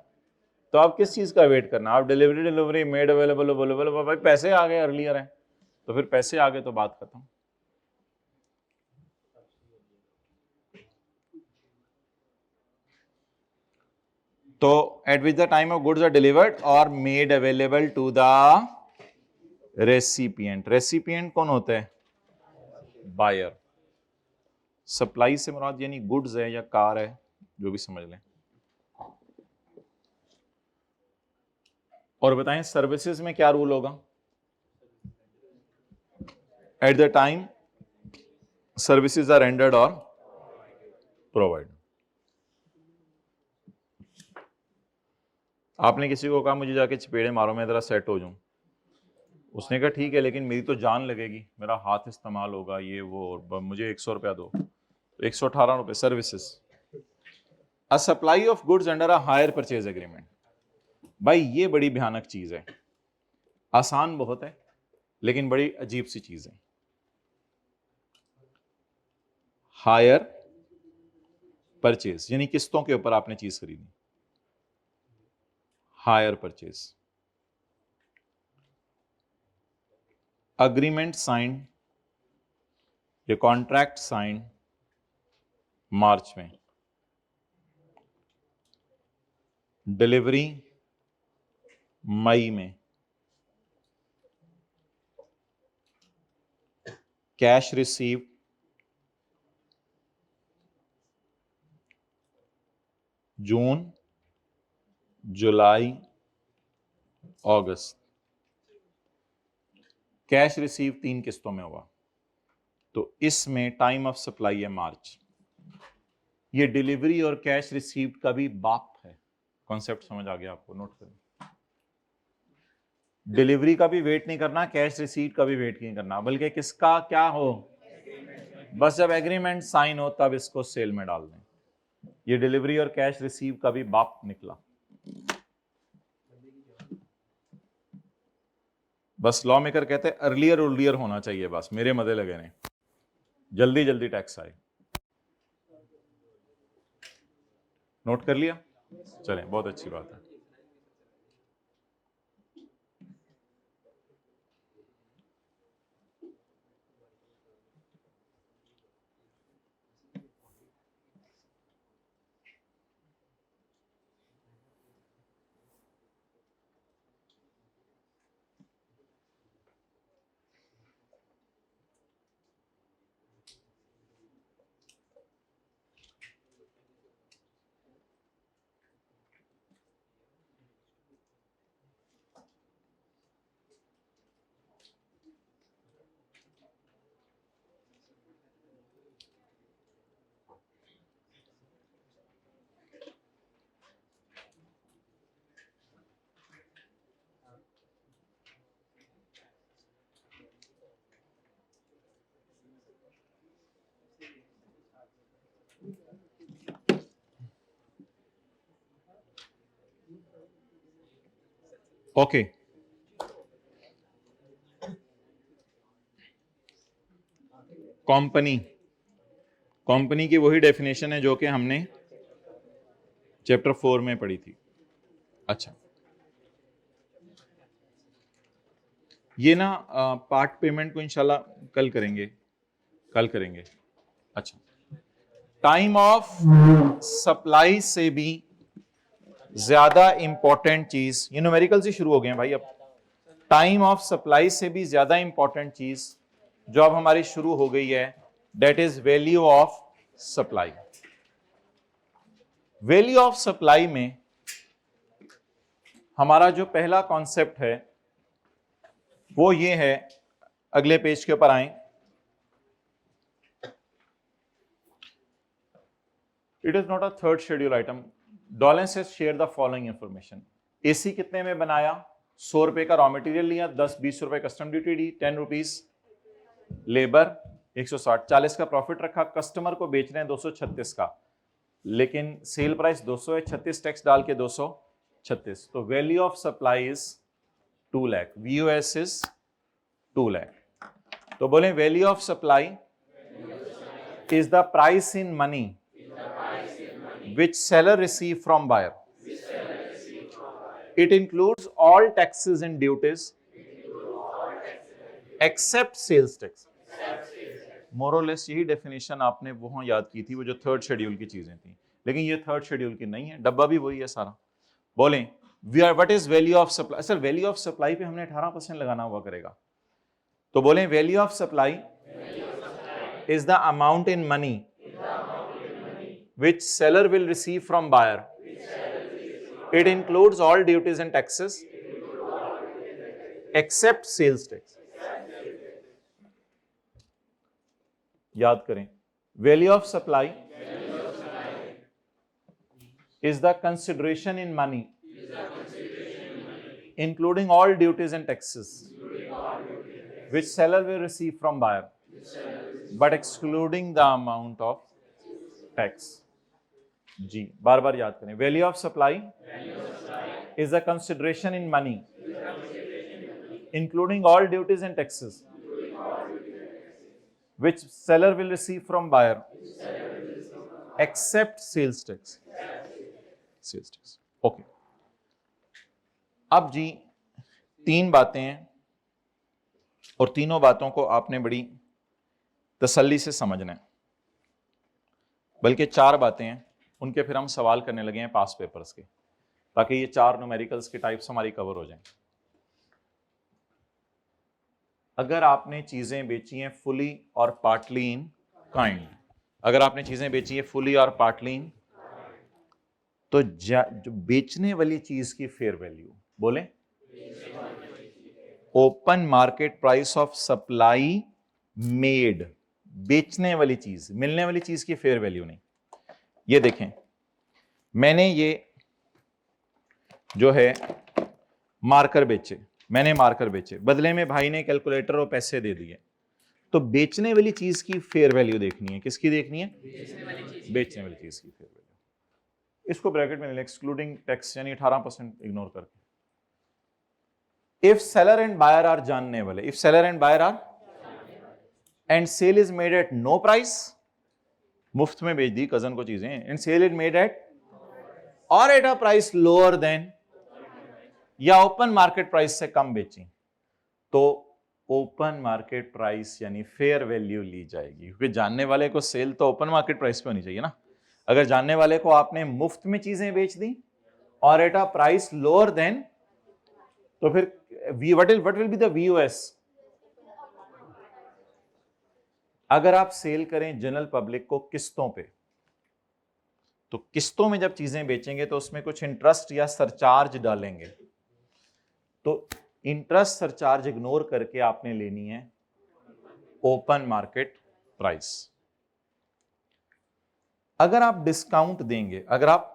तो आप किस चीज का वेट करना, आप delivery delivery made available available, भाई पैसे आ गए अर्लियर है, तो फिर पैसे आ गए तो बात खत्म। तो at which the time of goods are delivered और made available to the recipient. Recipient कौन होता है? बायर। सप्लाई से मुराद यानी गुड्स है या कार है, जो भी समझ लें। और बताएं सर्विसेज में क्या रूल होगा? At the time services are rendered और प्रोवाइड। आपने किसी को कहा मुझे जाके चपेड़े मारो मैं जरा सेट हो जाऊं, उसने कहा ठीक है लेकिन मेरी तो जान लगेगी, मेरा हाथ इस्तेमाल होगा, ये वो, और मुझे 100 रुपया दो, तो 118 रुपये services. A supply of goods under a higher purchase agreement. भाई ये बड़ी भयानक चीज है, आसान बहुत है लेकिन बड़ी अजीब सी चीज है। हायर परचेज यानी किस्तों के ऊपर आपने चीज खरीदी, हायर परचेज। अग्रीमेंट साइन, ये कॉन्ट्रैक्ट साइन मार्च में, डिलीवरी मई में, कैश रिसीव जून, जुलाई, अगस्त। कैश रिसीव 3 किस्तों में हुआ, तो इसमें टाइम ऑफ सप्लाई है मार्च। ये डिलीवरी और कैश रिसीव का भी बाप है। कॉन्सेप्ट समझ आ गया आपको? नोट करें, डिलीवरी का भी वेट नहीं करना, कैश रिसीट का भी वेट नहीं करना, बल्कि किसका क्या हो, बस जब एग्रीमेंट साइन हो तब इसको सेल में डाल दें। ये डिलीवरी और कैश रिसीव का भी बाप निकला। बस लॉ मेकर कहते हैं अर्लियर अर्लियर होना चाहिए, बस मेरे मजे लगे ने, जल्दी जल्दी टैक्स आए। नोट कर लिया? चलें, बहुत अच्छी बात है। ओके, कंपनी, कंपनी की वही डेफिनेशन है जो कि हमने चैप्टर 4 में पढ़ी थी। अच्छा, ये ना पार्ट पेमेंट को इंशाल्लाह कल करेंगे, कल करेंगे। अच्छा, टाइम ऑफ सप्लाई से भी ज्यादा इंपॉर्टेंट चीज, ये न्यूमेरिकल से शुरू हो गए हैं भाई। अब टाइम ऑफ सप्लाई से भी ज्यादा इंपॉर्टेंट चीज जो अब हमारी शुरू हो गई है, that is value of supply. Value of supply में हमारा जो पहला कॉन्सेप्ट है वो ये है, अगले पेज के ऊपर आए, it is not a third schedule item. Dawlance has share the following information. AC कितने में बनाया? 100 रुपए का रॉ मटेरियल लिया, 10-20 रुपए कस्टम ड्यूटी दी, 10 रुपीज लेबर, 160, 40 का प्रॉफिट रखा। कस्टमर को बेच रहे हैं 236 का, लेकिन सेल प्राइस 200 है, 36 टैक्स डाल के 236, तो value of supply is 2 lakh, VOS is 2 lakh. तो बोले value of supply is the price in money which seller receive from buyer. It includes all taxes and duties except sales tax. More or less यही definition आपने वहां याद की थी, वो जो थर्ड शेड्यूल की चीजें थी, लेकिन ये थर्ड शेड्यूल की नहीं है, डब्बा भी वही है सारा। बोलें what is value of supply? Sir value of supply पे हमने 18% लगाना हुआ करेगा, तो बोलें value of supply is the amount in money which seller will receive from buyer. It includes all duties and taxes except sales tax. याद करें, value of supply is the consideration in money including all duties and taxes which seller will receive from buyer but excluding the amount of tax. जी बार बार याद करें, value of supply is a consideration in money including all duties and taxes which seller will receive from buyer except sales tax. Sales tax okay. अब जी 3 बातें हैं और तीनों बातों को आपने बड़ी तसल्ली से समझना है, बल्कि 4 बातें हैं, उनके फिर हम सवाल करने लगे हैं पास पेपर्स के, ताकि ये 4 न्यूमेरिकल्स के टाइप्स हमारी कवर हो जाएं। अगर आपने चीजें बेची हैं फुली और पार्टली इन काइंड, अगर आपने चीजें बेची है फुली और पार्टली इन, तो जो बेचने वाली चीज की फेयर वैल्यू, बोले open market price of supply made, बेचने वाली चीज, मिलने वाली चीज की फेयर वैल्यू नहीं। ये देखें, मैंने ये जो है मार्कर बेचे, मैंने मार्कर बेचे, बदले में भाई ने कैलकुलेटर और पैसे दे दिए, तो बेचने वाली चीज की फेयर वैल्यू देखनी है। किसकी देखनी है? बेचने वाली चीज की फेयर वैल्यू। इसको ब्रैकेट में ले, एक्सक्लूडिंग टैक्स, यानी 18% इग्नोर करके। If seller and buyer are जानने वाले, if seller and buyer are and sale is made at no price, मुफ्त में बेच दी कजन को चीजें, and sale is made at और at a price lower than, या ओपन मार्केट प्राइस से कम बेची, तो ओपन मार्केट प्राइस यानी फेयर वैल्यू ली जाएगी, क्योंकि जानने वाले को सेल तो ओपन मार्केट प्राइस पे होनी चाहिए ना। अगर जानने वाले को आपने मुफ्त में चीजें बेच दी और at a price lower then, तो फिर what will be the VOS? अगर आप सेल करें जनरल पब्लिक को किस्तों पे, तो किस्तों में जब चीजें बेचेंगे तो उसमें कुछ इंटरेस्ट या सरचार्ज डालेंगे, तो इंटरेस्ट सरचार्ज इग्नोर करके आपने लेनी है ओपन मार्केट प्राइस। अगर आप डिस्काउंट देंगे, अगर आप,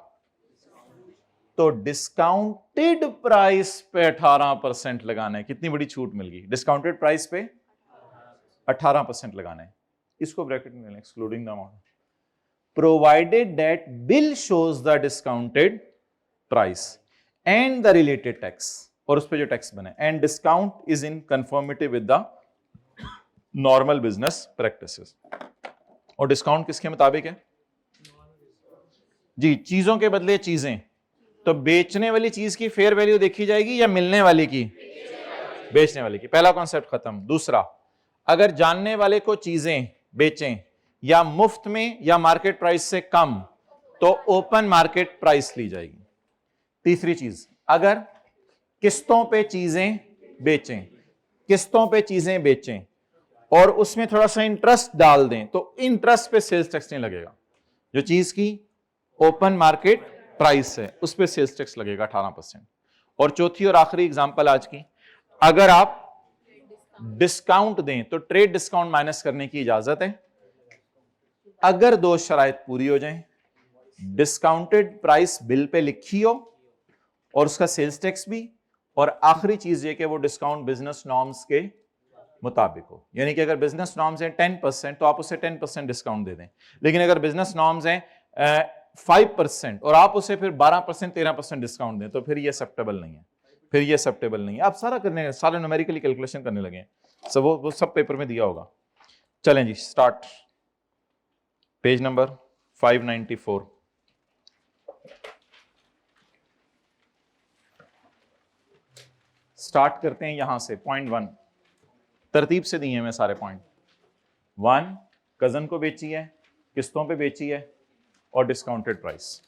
तो डिस्काउंटेड प्राइस पे 18% लगाना है। कितनी बड़ी छूट मिल गई, डिस्काउंटेड प्राइस पे 18% लगाना है। इसको ब्रैकेट में लें, excluding the amount, provided that bill shows the discounted price and the related tax, और उस पर जो टैक्स बने, and discount is in conformity with the normal business practices. और डिस्काउंट किसके मुताबिक है जी? चीजों के बदले चीजें, तो बेचने वाली चीज की फेयर वैल्यू देखी जाएगी या मिलने वाली की? बेचने वाली की। पहला कॉन्सेप्ट खत्म। दूसरा, अगर जानने वाले को चीजें बेचें या मुफ्त में या मार्केट प्राइस से कम, तो ओपन मार्केट प्राइस ली जाएगी। तीसरी चीज, अगर किस्तों पे चीजें बेचें, किस्तों पे चीजें बेचें और उसमें थोड़ा सा इंटरेस्ट डाल दें, तो इंटरेस्ट पे सेल्स टैक्स नहीं लगेगा। जो चीज की ओपन मार्केट प्राइस है उस पे सेल्स टैक्स लगेगा 18%। और चौथी और आखिरी एग्जांपल आज की, अगर आप डिस्काउंट दें तो ट्रेड डिस्काउंट माइनस करने की इजाजत है, अगर 2 शराइत पूरी हो जाएं, डिस्काउंटेड प्राइस बिल पे लिखी हो और उसका सेल्स टैक्स भी, और आखिरी चीज ये कि वो डिस्काउंट बिजनेस नॉर्म्स के मुताबिक हो। यानी कि अगर बिजनेस नॉर्म्स हैं 10% तो आप उसे 10% डिस्काउंट दे दें, लेकिन अगर बिजनेस नॉर्म्स हैं 5% और आप उसे फिर 12% 13% डिस्काउंट दें तो फिर ये एक्सेप्टेबल नहीं है, फिर ये एक्सेप्टेबल नहीं है। आप सारे न्यूमेरिकली कैलकुलेशन करने लगे हैं, सब वो सब पेपर में दिया होगा। चलें जी, स्टार्ट। Page number 594। स्टार्ट करते हैं यहां से, पॉइंट 1। तरतीब से दिए मैं सारे पॉइंट। 1, कजन को बेची है, किस्तों पे बेची है, और डिस्काउंटेड प्राइस।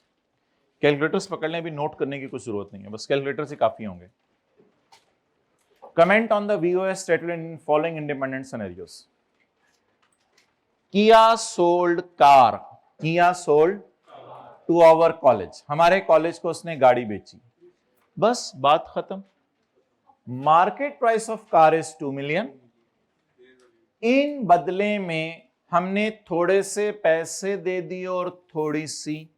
कैलकुलेटर्स पकड़ लें, अभी नोट करने की कुछ जरूरत नहीं है, बस कैलकुलेटर से काफी होंगे। Comment on the VOS stated in following independent scenarios. Kia sold car. Kia sold to our college. हमारे कॉलेज को उसने गाड़ी बेची, बस बात खत्म। Market price of car is 2 million. इन बदले में हमने थोड़े से पैसे दे दिए और थोड़ी सी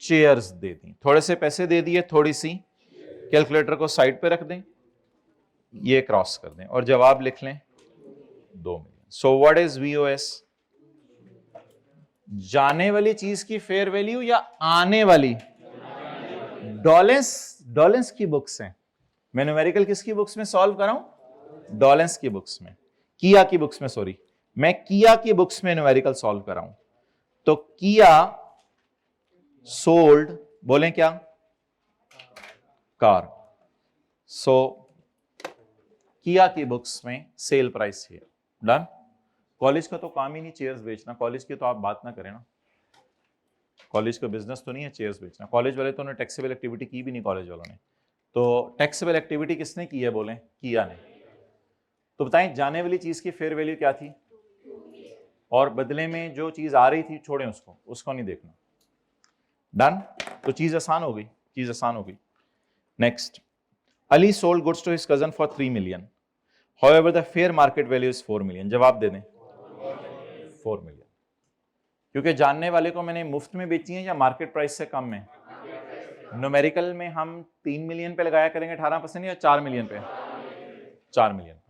चेयर्स दे दी। थोड़े से पैसे दे दिए, थोड़ी सी। कैलकुलेटर को साइड पे रख दें, ये क्रॉस कर दें और जवाब लिख लें 2 million. So what is VOS? जाने वाली चीज की फेयर वैल्यू या आने वाली? डॉलेंस की बुक्स हैं। मैं न्यूमेरिकल किसकी बुक्स में सॉल्व कर रहा हूं? डॉलेंस की बुक्स में, किया की बुक्स में, सॉरी, मैं किया की बुक्स में न्यूमेरिकल सॉल्व कर रहा हूं। तो किया सोल्ड, बोलें क्या? कार। सो किया की बुक्स में सेल प्राइस है। डन। कॉलेज का तो काम ही नहीं चेयर्स बेचना, कॉलेज की तो आप बात ना करें ना, कॉलेज का बिजनेस तो नहीं है चेयर्स बेचना। कॉलेज वाले तो उन्होंने टैक्सेबल एक्टिविटी की भी नहीं, कॉलेज वालों ने। तो टैक्सेबल एक्टिविटी किसने की है? बोलें, किया ने। तो बताएं, जाने वाली चीज की फेयर वैल्यू क्या थी, और बदले में जो चीज आ रही थी, छोड़ें उसको, उसको नहीं देखना। डन। तो चीज आसान हो गई, चीज आसान हो गई। Next, Ali sold goods to his cousin for 3 million, however the fair market value is 4 million. जवाब दे दें 4 मिलियन। क्योंकि जानने वाले को मैंने मुफ्त में बेची है या मार्केट प्राइस से कम में? न्यूमेरिकल में हम 3 मिलियन पे लगाया करेंगे 18% या 4 मिलियन पे? 4 मिलियन पे।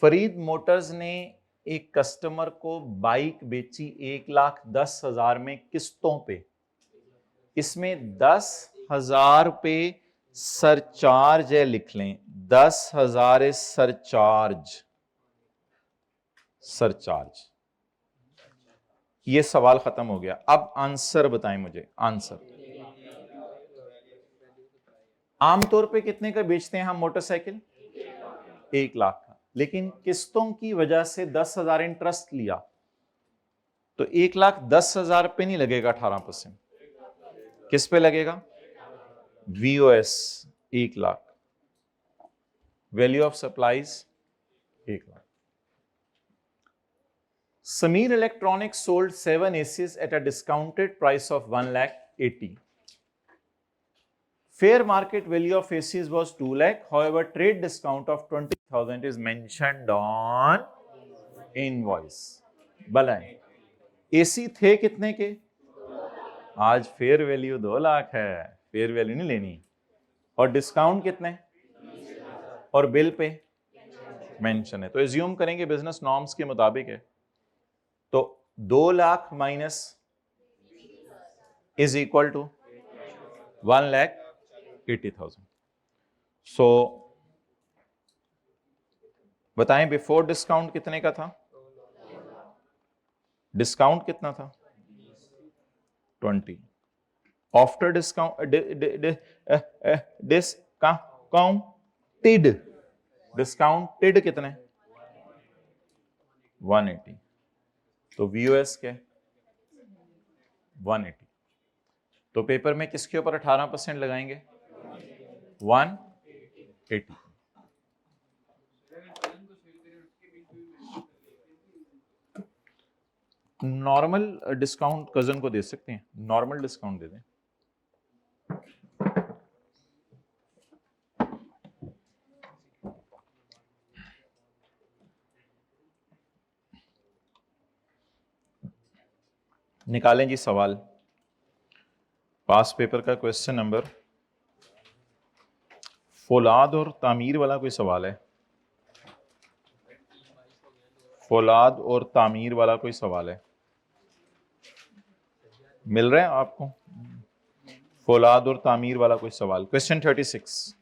फरीद मोटर्स ने एक कस्टमर को बाइक बेची 1,10,000 में किस्तों पे। इसमें 10,000 पे सरचार्ज है, लिख लें 10,000 इज सरचार्ज। सरचार्ज। ये सवाल खत्म हो गया। अब आंसर बताएं मुझे, आंसर। आमतौर पे कितने का बेचते हैं हम मोटरसाइकिल? 1 लाख का, लेकिन किस्तों की वजह से 10,000 इंटरेस्ट लिया तो 1,10,000 पे नहीं लगेगा 18%। किस पे लगेगा? VOS 1 lakh, value of supplies 1 lakh. Sameer electronics sold 7 ACs eight a discounted price of 1,80,000। Fair market value of ACs was 2 lakh. However, trade discount of 20,000 is mentioned on invoice. बताएं, AC थे कितने के? आज फेयर वैल्यू 2 लाख है, फेयर वैल्यू नहीं लेनी। और discount कितने? और बिल पे मेंशन है, तो एज्यूम करेंगे बिजनेस नॉर्म्स के मुताबिक है। तो 2 lakh minus is equal to 1,80,000। So बताएं, बिफोर डिस्काउंट कितने का था? डिस्काउंट कितना था? 20। आफ्टर डिस्काउंट डिस्काउंटेड, डिस्काउंटेड कितने? 180। तो VOS क्या? 180। तो पेपर में किसके ऊपर 18% लगाएंगे? 180। नॉर्मल डिस्काउंट कजन को दे सकते हैं, नॉर्मल डिस्काउंट दे दें। निकालें जी सवाल। पास पेपर का क्वेश्चन नंबर, फौलाद और तामीर वाला कोई सवाल है। फौलाद और तामीर वाला कोई सवाल है, मिल रहा है आपको? फौलाद और तामीर वाला कोई सवाल। Question 36,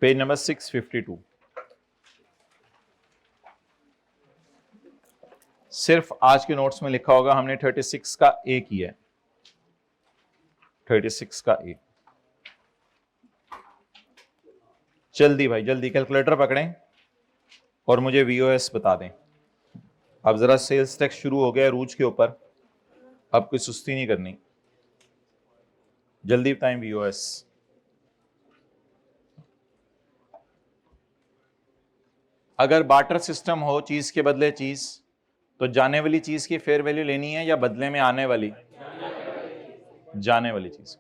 page number 652। सिर्फ आज के नोट्स में लिखा होगा हमने 36 का ए किया है, 36 का ए। जल्दी भाई जल्दी कैलकुलेटर पकड़ें और मुझे वीओएस बता दें। अब जरा सेल्स टैक्स शुरू हो गया है रूज के ऊपर, अब कोई सुस्ती नहीं करनी, जल्दी बताएं वीओएस। अगर बार्टर सिस्टम हो, चीज के बदले चीज, तो जाने वाली चीज की फेयर वैल्यू लेनी है या बदले में आने वाली? जाने वाली चीज।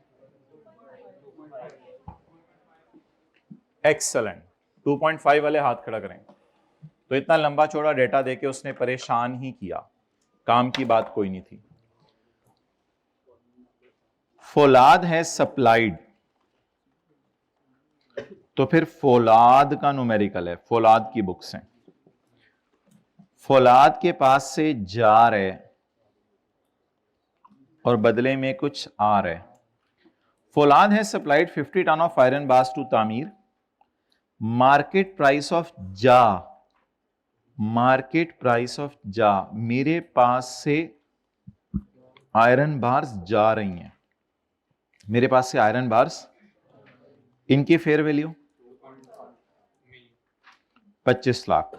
एक्सेलेंट। 2.5 वाले हाथ खड़ा करें। तो इतना लंबा चौड़ा डेटा देके उसने परेशान ही किया, काम की बात कोई नहीं थी। फौलाद है सप्लाइड, तो फिर फौलाद का न्यूमेरिकल है, फौलाद की बुक्स हैं। फौलाद के पास से जा रहे और बदले में कुछ आ रहे। फौलाद है supplied 50 ton of iron bars to Tameer. Market price of जा, मार्केट प्राइस ऑफ जा, मेरे पास से आयरन बार्स जा रही हैं, मेरे पास से आयरन बार्स, इनकी फेयर वैल्यू 25 लाख।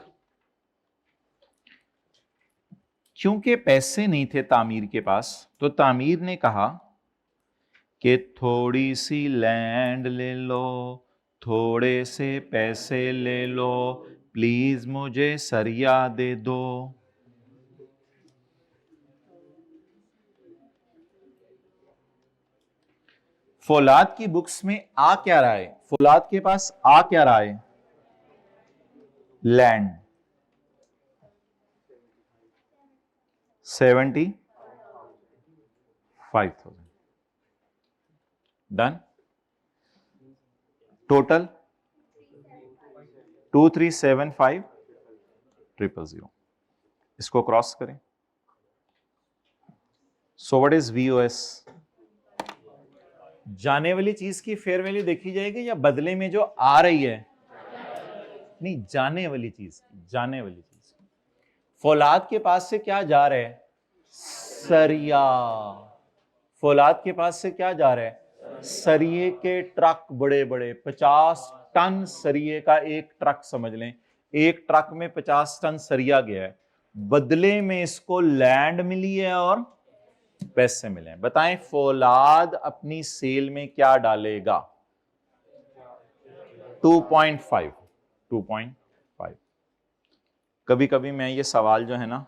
क्योंकि पैसे नहीं थे तामीर के पास, तो तामीर ने कहा कि थोड़ी सी लैंड ले लो, थोड़े से पैसे ले लो, प्लीज मुझे सरिया दे दो। फौलाद की बुक्स में आ क्या रहा है? फौलाद के पास आ क्या रहा है? लैंड। 75,000 डन। टोटल 2375,000। इसको क्रॉस करें। So what is VOS? जाने वाली चीज की फेयर वैल्यू देखी जाएगी या बदले में जो आ रही है? नहीं, जाने वाली चीज, जाने वाली चीज। फौलाद के पास से क्या जा रहा है? सरिया। फौलाद के पास से क्या जा रहा है? सरिये के ट्रक, बड़े बड़े 50 टन सरिये का एक ट्रक समझ लें, एक ट्रक में 50 टन सरिया गया है, बदले में इसको लैंड मिली है और पैसे मिले हैं। बताएं फौलाद अपनी सेल में क्या डालेगा? 2.5। 2.5। कभी कभी मैं ये सवाल जो है ना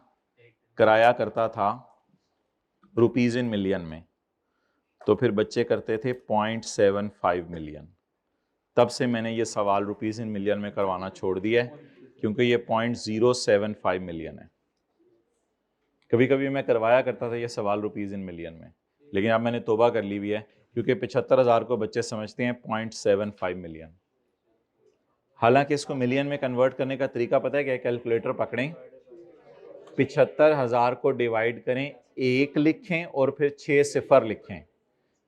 कराया करता था रुपीज इन मिलियन में, तो फिर बच्चे करते थे 0.75 मिलियन। तब से मैंने ये सवाल रुपीज इन मिलियन में करवाना छोड़ दिया है, क्योंकि ये 0.075 मिलियन है। कभी कभी मैं करवाया करता था ये सवाल रुपीज इन मिलियन में, लेकिन अब मैंने तौबा कर ली हुई है, क्योंकि 75,000 को बच्चे समझते हैं 0.75 मिलियन। हालांकि इसको मिलियन में कन्वर्ट करने का तरीका पता है क्या? कैलकुलेटर पकड़ें, 75,000 को डिवाइड करें, 1 लिखें और फिर 6 सिफर लिखें।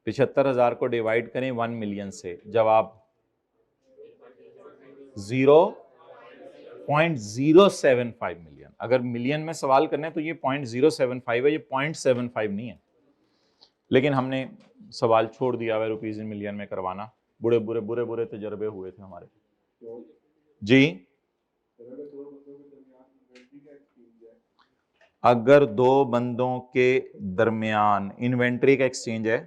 75,000 को डिवाइड करें 1 मिलियन से, जवाब 0.075 मिलियन। अगर मिलियन में सवाल करने तो ये 0.075 है, ये 0.75 नहीं है। लेकिन हमने सवाल छोड़ दिया हुआ रुपीज इन मिलियन में करवाना, बुरे बुरे बुरे बुरे तजर्बे हुए थे हमारे जी। अगर दो बंदों के दरमियान इन्वेंट्री का एक्सचेंज है,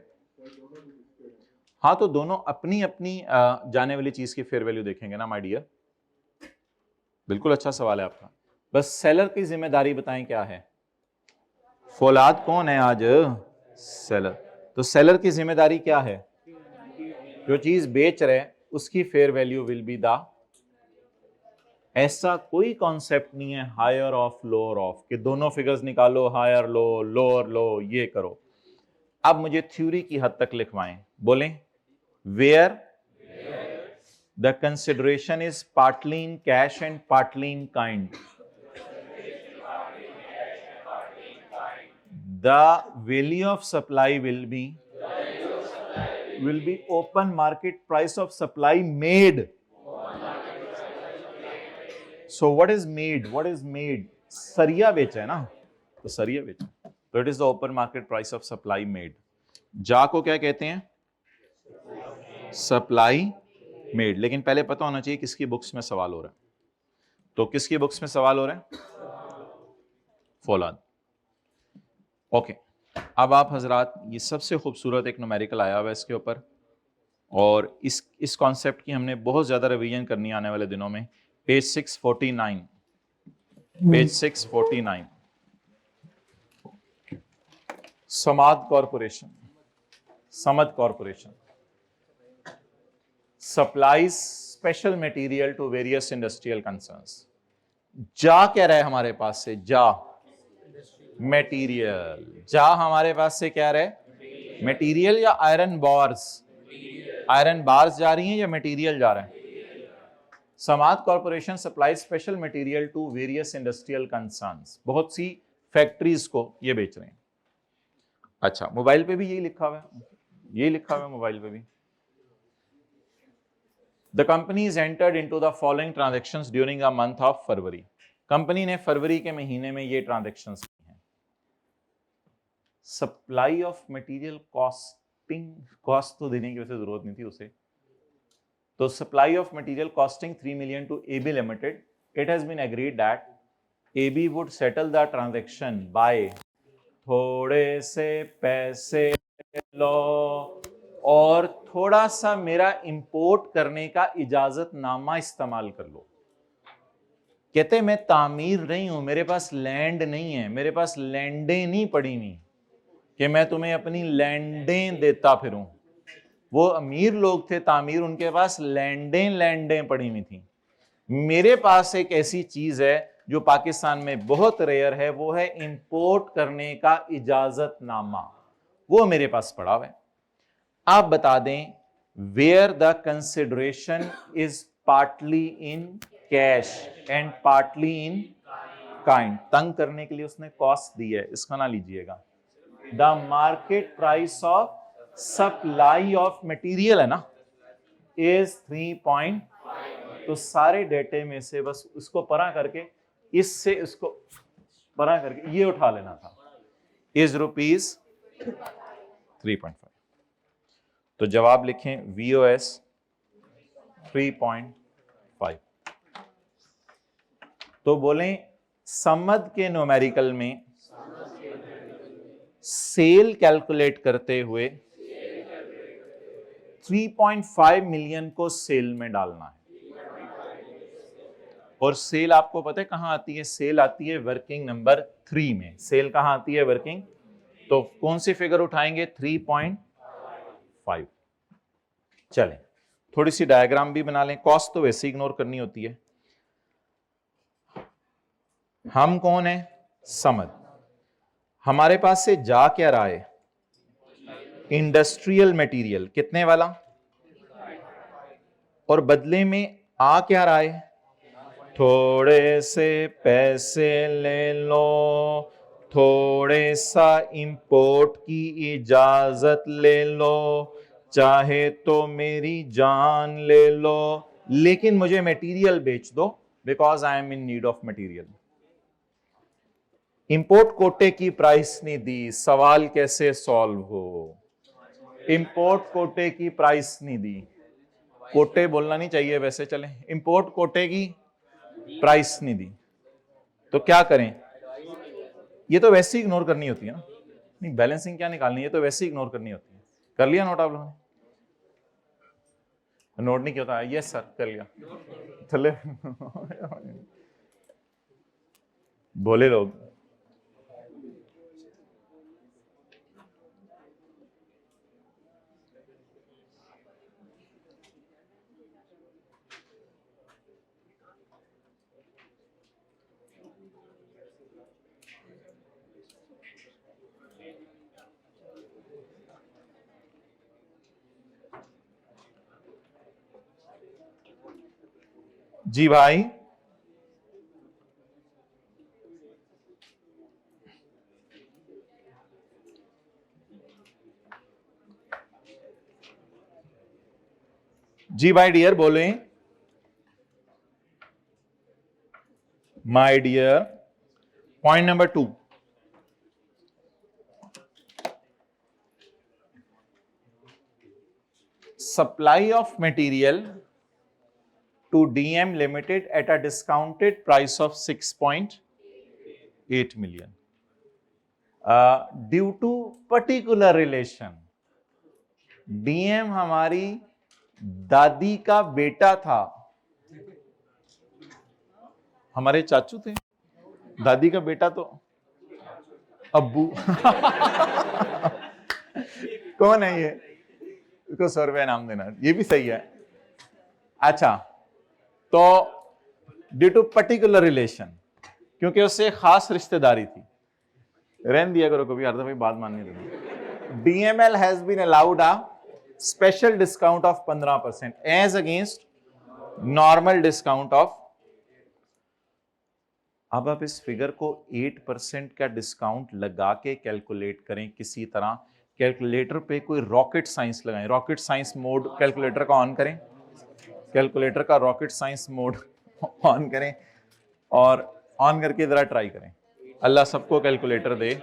हाँ, तो दोनों अपनी अपनी जाने वाली चीज की फेयर वैल्यू देखेंगे ना माय डियर। बिल्कुल अच्छा सवाल है आपका। बस सेलर की जिम्मेदारी बताएं क्या है? फौलाद कौन है आज? सेलर। तो सेलर की जिम्मेदारी क्या है? जो चीज बेच रहे हैं उसकी fair value will be the ऐसा कोई कॉन्सेप्ट नहीं है हायर ऑफ लोअर ऑफ कि दोनों फिगर्स निकालो, हायर लो लोअर लो, ये करो। अब मुझे थ्योरी की हद तक लिखवाएं, बोलें where the consideration is partly in cash and partly in kind, the value of supply will be open market price of supply made. So what is made? सरिया बेचा है ना, तो सरिया बेचा, तो it is the open market price of supply made. जा को क्या कहते हैं? Supply made. लेकिन पहले पता होना चाहिए किसकी बुक्स में सवाल हो रहा है। तो किसकी बुक्स में सवाल हो रहा है? फौलाद। ओके, अब आप हजरात, ये सबसे खूबसूरत एक न्यूमेरिकल आया हुआ है इसके ऊपर, और इस कॉन्सेप्ट की हमने बहुत ज्यादा रिवीजन करनी आने वाले दिनों में। Page 649, page 649, Samad corporation, Samad corporation supplies special material to various industrial concerns. जा क्या रहा है हमारे पास से? जा मटेरियल। जा हमारे पास से क्या रहा है? मटेरियल या आयरन बार्स? आयरन बार्स जा रही हैं या मटेरियल जा रहा है? Samad corporation supply special material to various industrial concerns, बहुत सी फैक्ट्रीज को ये बेच रहे हैं। अच्छा, मोबाइल पे भी यही लिखा हुआ है, यही लिखा हुआ है मोबाइल पे भी। The company is entered into the following transactions during a month of February. Company ने फरवरी के महीने में ये ट्रांजैक्शंस की हैं। Supply of material costing, cost तो देने की वैसे जरूरत नहीं थी उसे, तो supply of material costing 3 million to AB Limited. It has been agreed that AB would settle the transaction by थोड़े से पैसे लो और थोड़ा सा मेरा इंपोर्ट करने का इजाजत नामा इस्तेमाल कर लो। कहते मैं तामीर नहीं हूं, मेरे पास लैंड नहीं है, मेरे पास लैंडें नहीं पड़ी हुई कि मैं तुम्हें अपनी लैंडें देता फिरूं। वो अमीर लोग थे तामीर, उनके पास लैंडें पड़ी हुई थी। मेरे पास एक ऐसी चीज है जो पाकिस्तान में बहुत रेयर है, वो है इंपोर्ट करने का इजाजत नामा, वो मेरे पास पड़ा हुआ है। आप बता दें where the consideration is partly in cash and partly in kind. तंग करने के लिए उसने कॉस्ट दी है, इसका ना लीजिएगा। The market price of supply of material है ना, इज 3. तो सारे डेटे में से बस उसको परा करके, इससे इसको परा करके ये उठा लेना था, इज रुपीज 3.5। तो जवाब लिखें VOS 3.5। तो बोलें समद के न्यूमेरिकल में सेल कैलकुलेट करते हुए 3.5 मिलियन को सेल में डालना है। और सेल आपको पता है कहां आती है? सेल आती है वर्किंग नंबर 3 में। सेल कहां आती है? वर्किंग। तो कौन सी फिगर उठाएंगे? 3.5। चलें थोड़ी सी डायग्राम भी बना लें, कॉस्ट तो वैसे इग्नोर करनी होती है। हम कौन है? समद। हमारे पास से जा क्या रहा है? इंडस्ट्रियल मटेरियल, कितने वाला? और बदले में आ क्या रहा है? थोड़े से पैसे ले लो, थोड़े सा इंपोर्ट की इजाजत ले लो, चाहे तो मेरी जान ले लो, लेकिन मुझे मटेरियल बेच दो because I am in need of material. Import कोटे की प्राइस नहीं दी, सवाल कैसे सॉल्व हो? इंपोर्ट कोटे की प्राइस नहीं दी, कोटे बोलना नहीं चाहिए वैसे, चले, इंपोर्ट कोटे की प्राइस नहीं दी, तो क्या करें? ये तो वैसे ही इग्नोर करनी होती है ना, नहीं बैलेंसिंग क्या निकालनी है, ये तो वैसे ही इग्नोर करनी होती है। कर लिया नोट आप लोगों ने? नोट नहीं किया था? यस सर कर लिया। चले बोले लोग। जी भाई, जी भाई डियर बोले। My dear, point number 2, supply of material to DM Limited at a discounted price of 6.8 million. Due to particular relation, DM हमारी दादी का बेटा था, हमारे चाचू थे, दादी का बेटा तो अब्बू कौन है ये, इसको 100 रुपया नाम देना, ये भी सही है। अच्छा, तो ड्यू टू पर्टिकुलर रिलेशन, क्योंकि उससे खास रिश्तेदारी थी, रहन दिया करो कभी, भाई बात माननी देना। DML has been allowed a special discount of 15% as against normal discount of. अब आप इस फिगर को 8% का डिस्काउंट लगा के कैलकुलेट करें किसी तरह। कैलकुलेटर पे कोई रॉकेट साइंस लगाएं, रॉकेट साइंस मोड कैलकुलेटर का ऑन करें, कैलकुलेटर का रॉकेट साइंस मोड ऑन करें और ऑन करके जरा ट्राई करें। अल्लाह सबको कैलकुलेटर दे।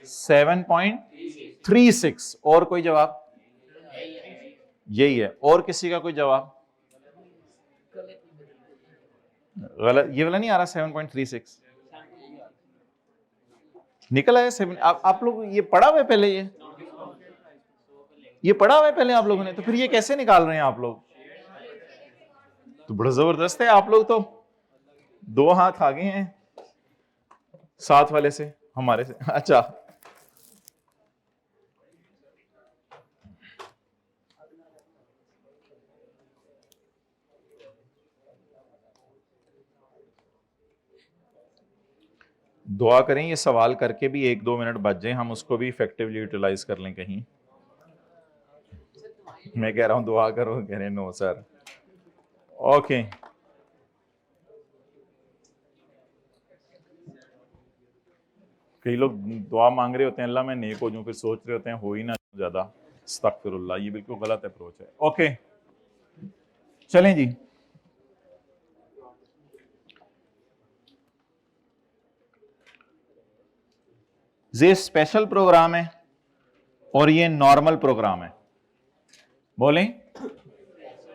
7.36 और कोई जवाब? यही है, और किसी का कोई जवाब? गलत, ये वाला नहीं आ रहा 7.36 निकल आया 7। आप लोग ये पढ़ा हुआ है पहले, ये पढ़ा हुआ है पहले आप लोगों ने, तो फिर ये कैसे निकाल रहे हैं आप लोग? तो बड़ा जबरदस्त है, आप लोग तो 2 हाथ आगे हैं साथ वाले से, हमारे से। अच्छा, दुआ करें ये सवाल करके भी 1-2 मिनट बच जाए, हम उसको भी इफेक्टिवली यूटिलाइज कर लें कहीं। मैं कह रहा हूं दुआ करो, कह रहे नो सर। ओके, कई लोग दुआ मांग रहे होते हैं अल्लाह मैं नेक हो जाऊं, फिर सोच रहे होते हैं हो ही ना ज्यादा, अस्तगफिरुल्लाह, ये बिल्कुल गलत अप्रोच है। ओके चलें जी, ये स्पेशल प्रोग्राम है और ये नॉर्मल प्रोग्राम है। बोलें,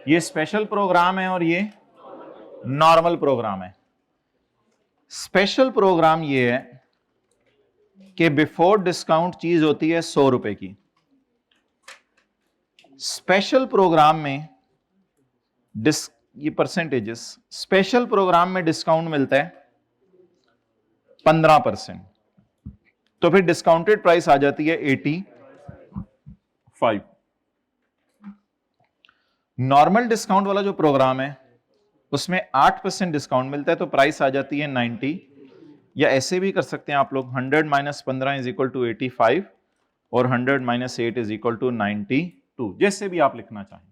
ये स्पेशल प्रोग्राम है और ये नॉर्मल प्रोग्राम है। स्पेशल प्रोग्राम ये है कि बिफोर डिस्काउंट चीज होती है 100 रुपए की। स्पेशल प्रोग्राम में ये परसेंटेजेस, स्पेशल प्रोग्राम में डिस्काउंट मिलता है 15%, तो फिर डिस्काउंटेड प्राइस आ जाती है 85। नॉर्मल डिस्काउंट वाला जो प्रोग्राम है उसमें 8% डिस्काउंट मिलता है, तो प्राइस आ जाती है 90, या ऐसे भी कर सकते हैं आप लोग, 100 - 15 इज इक्वल टू 85 और 100 - 8 इज इक्वल टू 92, जैसे भी आप लिखना चाहें।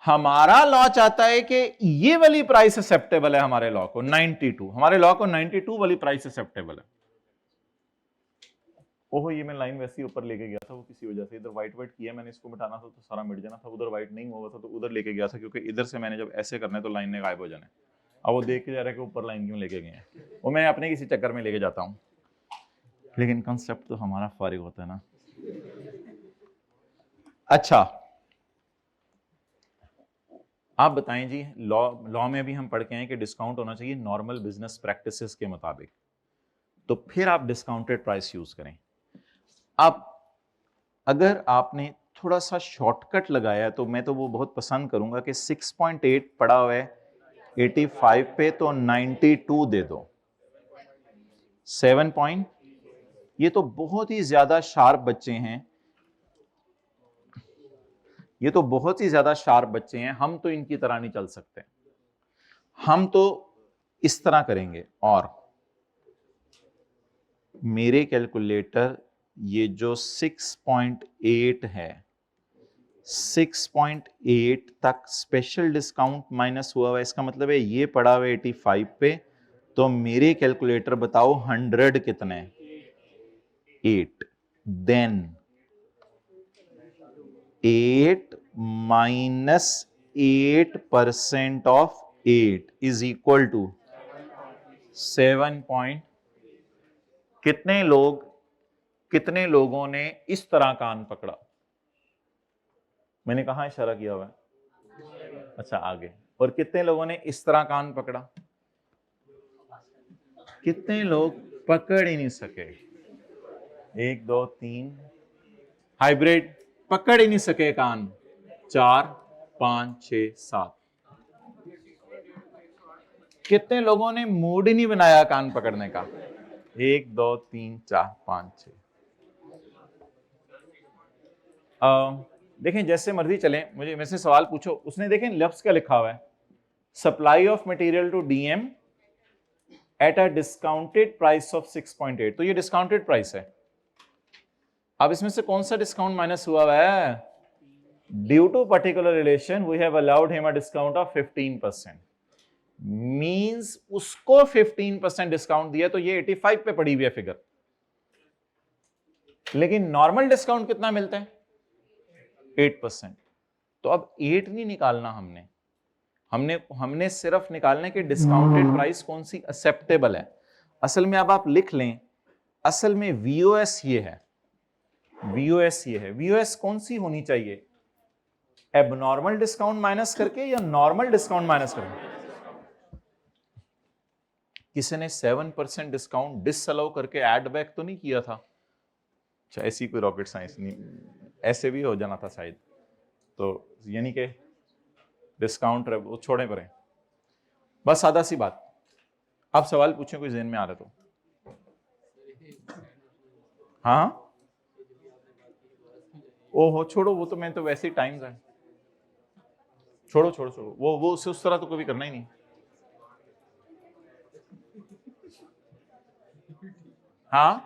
हमारा लॉ चाहता है कि ये वाली प्राइस एक्सेप्टेबल है, हमारे लॉ को 92, हमारे लॉ को 92 वाली प्राइस एक्सेप्टेबल है। ओहो, ये मैं लाइन वैसे ही ऊपर लेके गया था, वो किसी वजह से इधर व्हाइट किया मैंने, इसको मिटाना था तो सारा मिट जाना था, उधर व्हाइट नहीं हुआ था तो उधर लेके गया था, क्योंकि इधर से मैंने जब ऐसे करना है तो लाइन ने गायब हो जाना है। अब वो देख के जा रहा है कि ऊपर लाइन क्यों लेके गए हैं, वो मैं अपने किसी चक्कर में लेके जाता हूं, लेकिन कंसेप्ट तो हमारा फारिग होता है ना। अच्छा, आप बताएं जी, लॉ में भी हम पढ़ के आए कि डिस्काउंट होना चाहिए नॉर्मल बिजनेस प्रैक्टिसेस के मुताबिक, तो फिर आप डिस्काउंटेड प्राइस यूज करें। अब अगर आपने थोड़ा सा शॉर्टकट लगाया तो मैं तो वो बहुत पसंद करूंगा कि 6.8 पड़ा हुआ है 85 पे, तो 92 दे दो। 7 पॉइंट, ये तो बहुत ही ज्यादा शार्प बच्चे हैं, ये तो बहुत ही ज्यादा शार्प बच्चे हैं, हम तो इनकी तरह नहीं चल सकते, हम तो इस तरह करेंगे। और मेरे कैलकुलेटर ये जो 6.8 है, 6.8 तक स्पेशल डिस्काउंट माइनस हुआ हुआ, इसका मतलब है ये पड़ा हुआ 85 पे। तो मेरे कैलकुलेटर बताओ 100 कितने, 8। Then 8 minus 8% of 8 is equal to 7 point. कितने लोगों ने इस तरह कान पकड़ा? मैंने कहा इशारा किया हुआ है? अच्छा, आगे। और कितने लोगों ने इस तरह कान पकड़ा? कितने लोग पकड़ ही नहीं सके? 1 2 3 हाइब्रिड पकड़ ही नहीं सके कान। 4 5 6 7। कितने लोगों ने मूड ही नहीं बनाया कान पकड़ने का? 1 2 3 4 5 6। देखें, जैसे मर्जी चलें, मुझे मेरे से सवाल पूछो। उसने देखें लफ्ज क्या लिखा हुआ है, supply of material to DM at a discounted price of 6.8। तो ये डिस्काउंटेड प्राइस है। अब इसमें से कौन सा डिस्काउंट माइनस हुआ है? Due to particular relation we have allowed him a discount of 15%। Means उसको 15% डिस्काउंट दिया, तो ये 85 पे पड़ी हुई है फिगर। लेकिन नॉर्मल डिस्काउंट कितना मिलता है? 8%। तो अब 8 नहीं निकालना हमने सिर्फ निकालना कि डिस्काउंटेड प्राइस कौन सी एक्सेप्टेबल है। असल में अब आप लिख लें, असल में वीओएस ये है, वीओएस कौन सी होनी चाहिए? एबनॉर्मल डिस्काउंट माइनस करके या नॉर्मल डिस्काउंट माइनस करके? किसी ने 7% डिस्काउंट डिसअलाउ करके ऐड बैक तो नहीं किया था? अच्छा, ऐसी कोई रॉकेट साइंस नहीं, ऐसे भी हो जाना था शायद। तो यानी कि डिस्काउंट वो छोड़े पड़े, बस सादा सी बात। आप सवाल पूछें कोई ज़हन में आ रहा तो। हाँ, ओहो छोड़ो, वो तो मैं तो वैसे ही टाइम है, छोड़ो छोड़ो छोड़ो, वो उस तरह तो कभी करना ही नहीं। हाँ,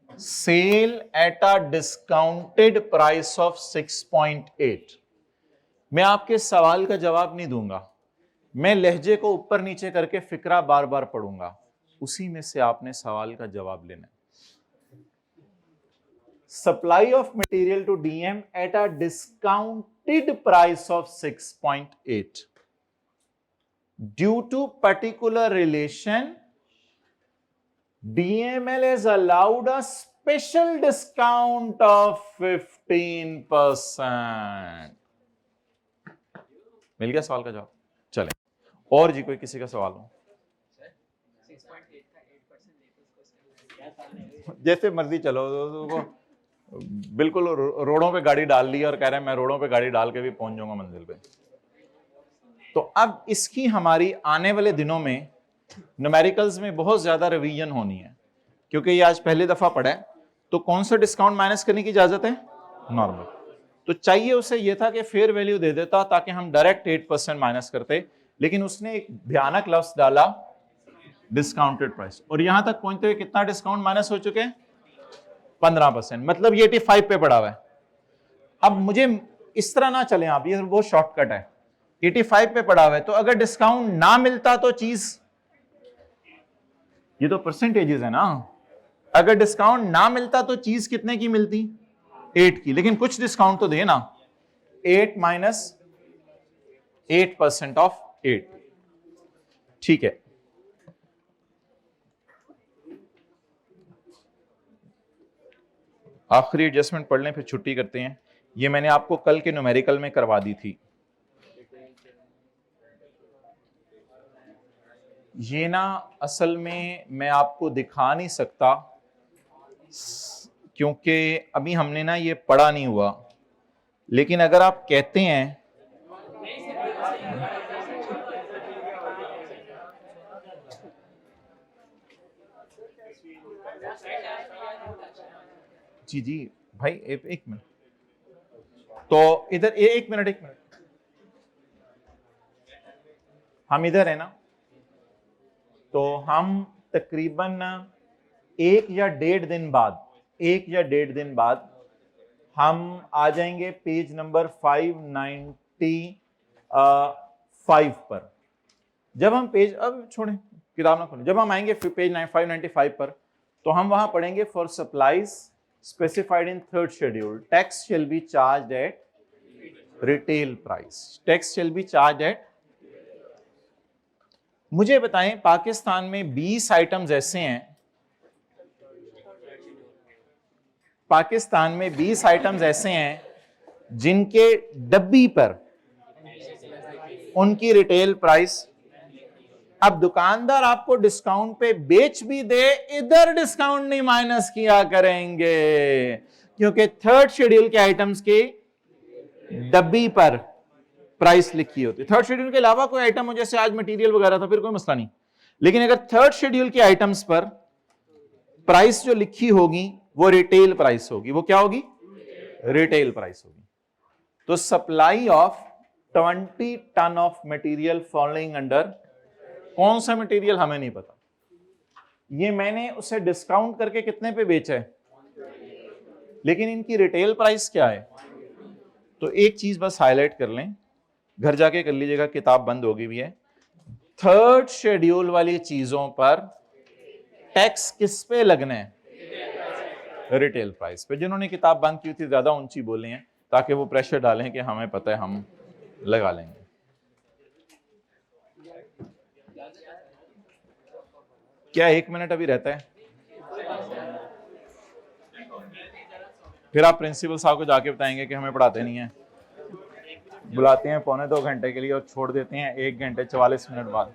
sale at a discounted price of 6.8। मैं आपके सवाल का जवाब नहीं दूंगा, मैं लहजे को ऊपर नीचे करके फिक्रा बार बार पढ़ूंगा, उसी में से आपने सवाल का जवाब लेना है। Supply of material to DM at a discounted price of 6.8 due to particular relation DML has allowed a special discount of 15%। मिल गया सवाल का जवाब? चले, और जी कोई किसी का सवाल हो? जैसे मर्जी चलो, बिल्कुल रोडों पे गाड़ी डाल ली और कह रहे हैं मैं रोडों पे गाड़ी डाल के भी पहुंच जाऊंगा मंजिल पे। तो अब इसकी हमारी आने वाले दिनों में न्यूमेरिकल्स में बहुत ज्यादा रिवीजन होनी है, क्योंकि ये आज पहली दफा पढ़ा है। तो कौन सा डिस्काउंट माइनस करने की इजाजत है? नॉर्मल। तो चाहिए उसे ये था कि फेयर वैल्यू दे देता ताकि हम डायरेक्ट 8% माइनस करते, लेकिन उसने एक भयानक लफ्ज डाला, डिस्काउंटेड प्राइस। और यहां तक पहुंचते हुए कितना डिस्काउंट माइनस हो चुके हैं? 15%। मतलब ये 85 पे पड़ा हुआ है। अब मुझे इस तरह ना चले आप, ये बहुत शॉर्टकट है। 85 पे पड़ा हुआ है, तो अगर डिस्काउंट ना मिलता तो चीज, ये तो परसेंटेजेस है ना, अगर डिस्काउंट ना मिलता तो चीज कितने की मिलती? 8 की। लेकिन कुछ डिस्काउंट तो दे ना, 8 माइनस 8% ऑफ 8। ठीक है, आखिरी एडजस्टमेंट पढ़ लें फिर छुट्टी करते हैं। ये मैंने आपको कल के न्यूमेरिकल में करवा दी थी। ये ना असल में मैं आपको दिखा नहीं सकता क्योंकि अभी हमने ना ये पढ़ा नहीं हुआ, लेकिन अगर आप कहते हैं जी जी भाई, एक मिनट, तो इधर एक मिनट, हम इधर है ना, तो हम तकरीबन 1 या 1.5 दिन बाद हम आ जाएंगे पेज नंबर 595 पर। जब हम पेज, अब छोड़ें किताब ना खोलें, जब हम आएंगे पेज 595 पर तो हम वहां पढ़ेंगे for supplies specified in third schedule tax shall be charged at retail price. Tax shall be charged at. मुझे बताएं पाकिस्तान में 20 आइटम्स ऐसे हैं, पाकिस्तान में 20 आइटम्स ऐसे हैं जिनके डब्बी पर उनकी रिटेल प्राइस, अब दुकानदार आपको डिस्काउंट पे बेच भी दे, इधर डिस्काउंट नहीं माइनस किया करेंगे क्योंकि थर्ड शेड्यूल के आइटम्स की डब्बी पर प्राइस लिखी होती है। थर्ड शेड्यूल के अलावा कोई आइटम हो, जैसे आज मटेरियल वगैरह था, फिर कोई मसला नहीं, लेकिन अगर थर्ड शेड्यूल के आइटम्स पर प्राइस जो लिखी होगी वो रिटेल प्राइस होगी। वो क्या होगी? रिटेल प्राइस होगी। तो supply of 20 ton of material following under, कौन सा मटेरियल हमें नहीं पता, ये मैंने उसे डिस्काउंट करके कितने पे बेचा है, लेकिन इनकी रिटेल प्राइस क्या है। तो एक चीज बस हाईलाइट कर लें, घर जाके कर लीजिएगा, किताब बंद होगी भी है। थर्ड शेड्यूल वाली चीजों पर टैक्स किस पे लगना है? रिटेल प्राइस पे। जिन्होंने किताब बंद की थी ज्यादा ऊंची बोले हैं ताकि वो प्रेशर डालें कि हमें पता है, हम लगा लेंगे। क्या 1 मिनट अभी रहता है? फिर आप प्रिंसिपल साहब को जाके बताएंगे कि हमें पढ़ाते नहीं है, बुलाते हैं 1.25 घंटे के लिए और छोड़ देते हैं 1 घंटे 44 मिनट बाद।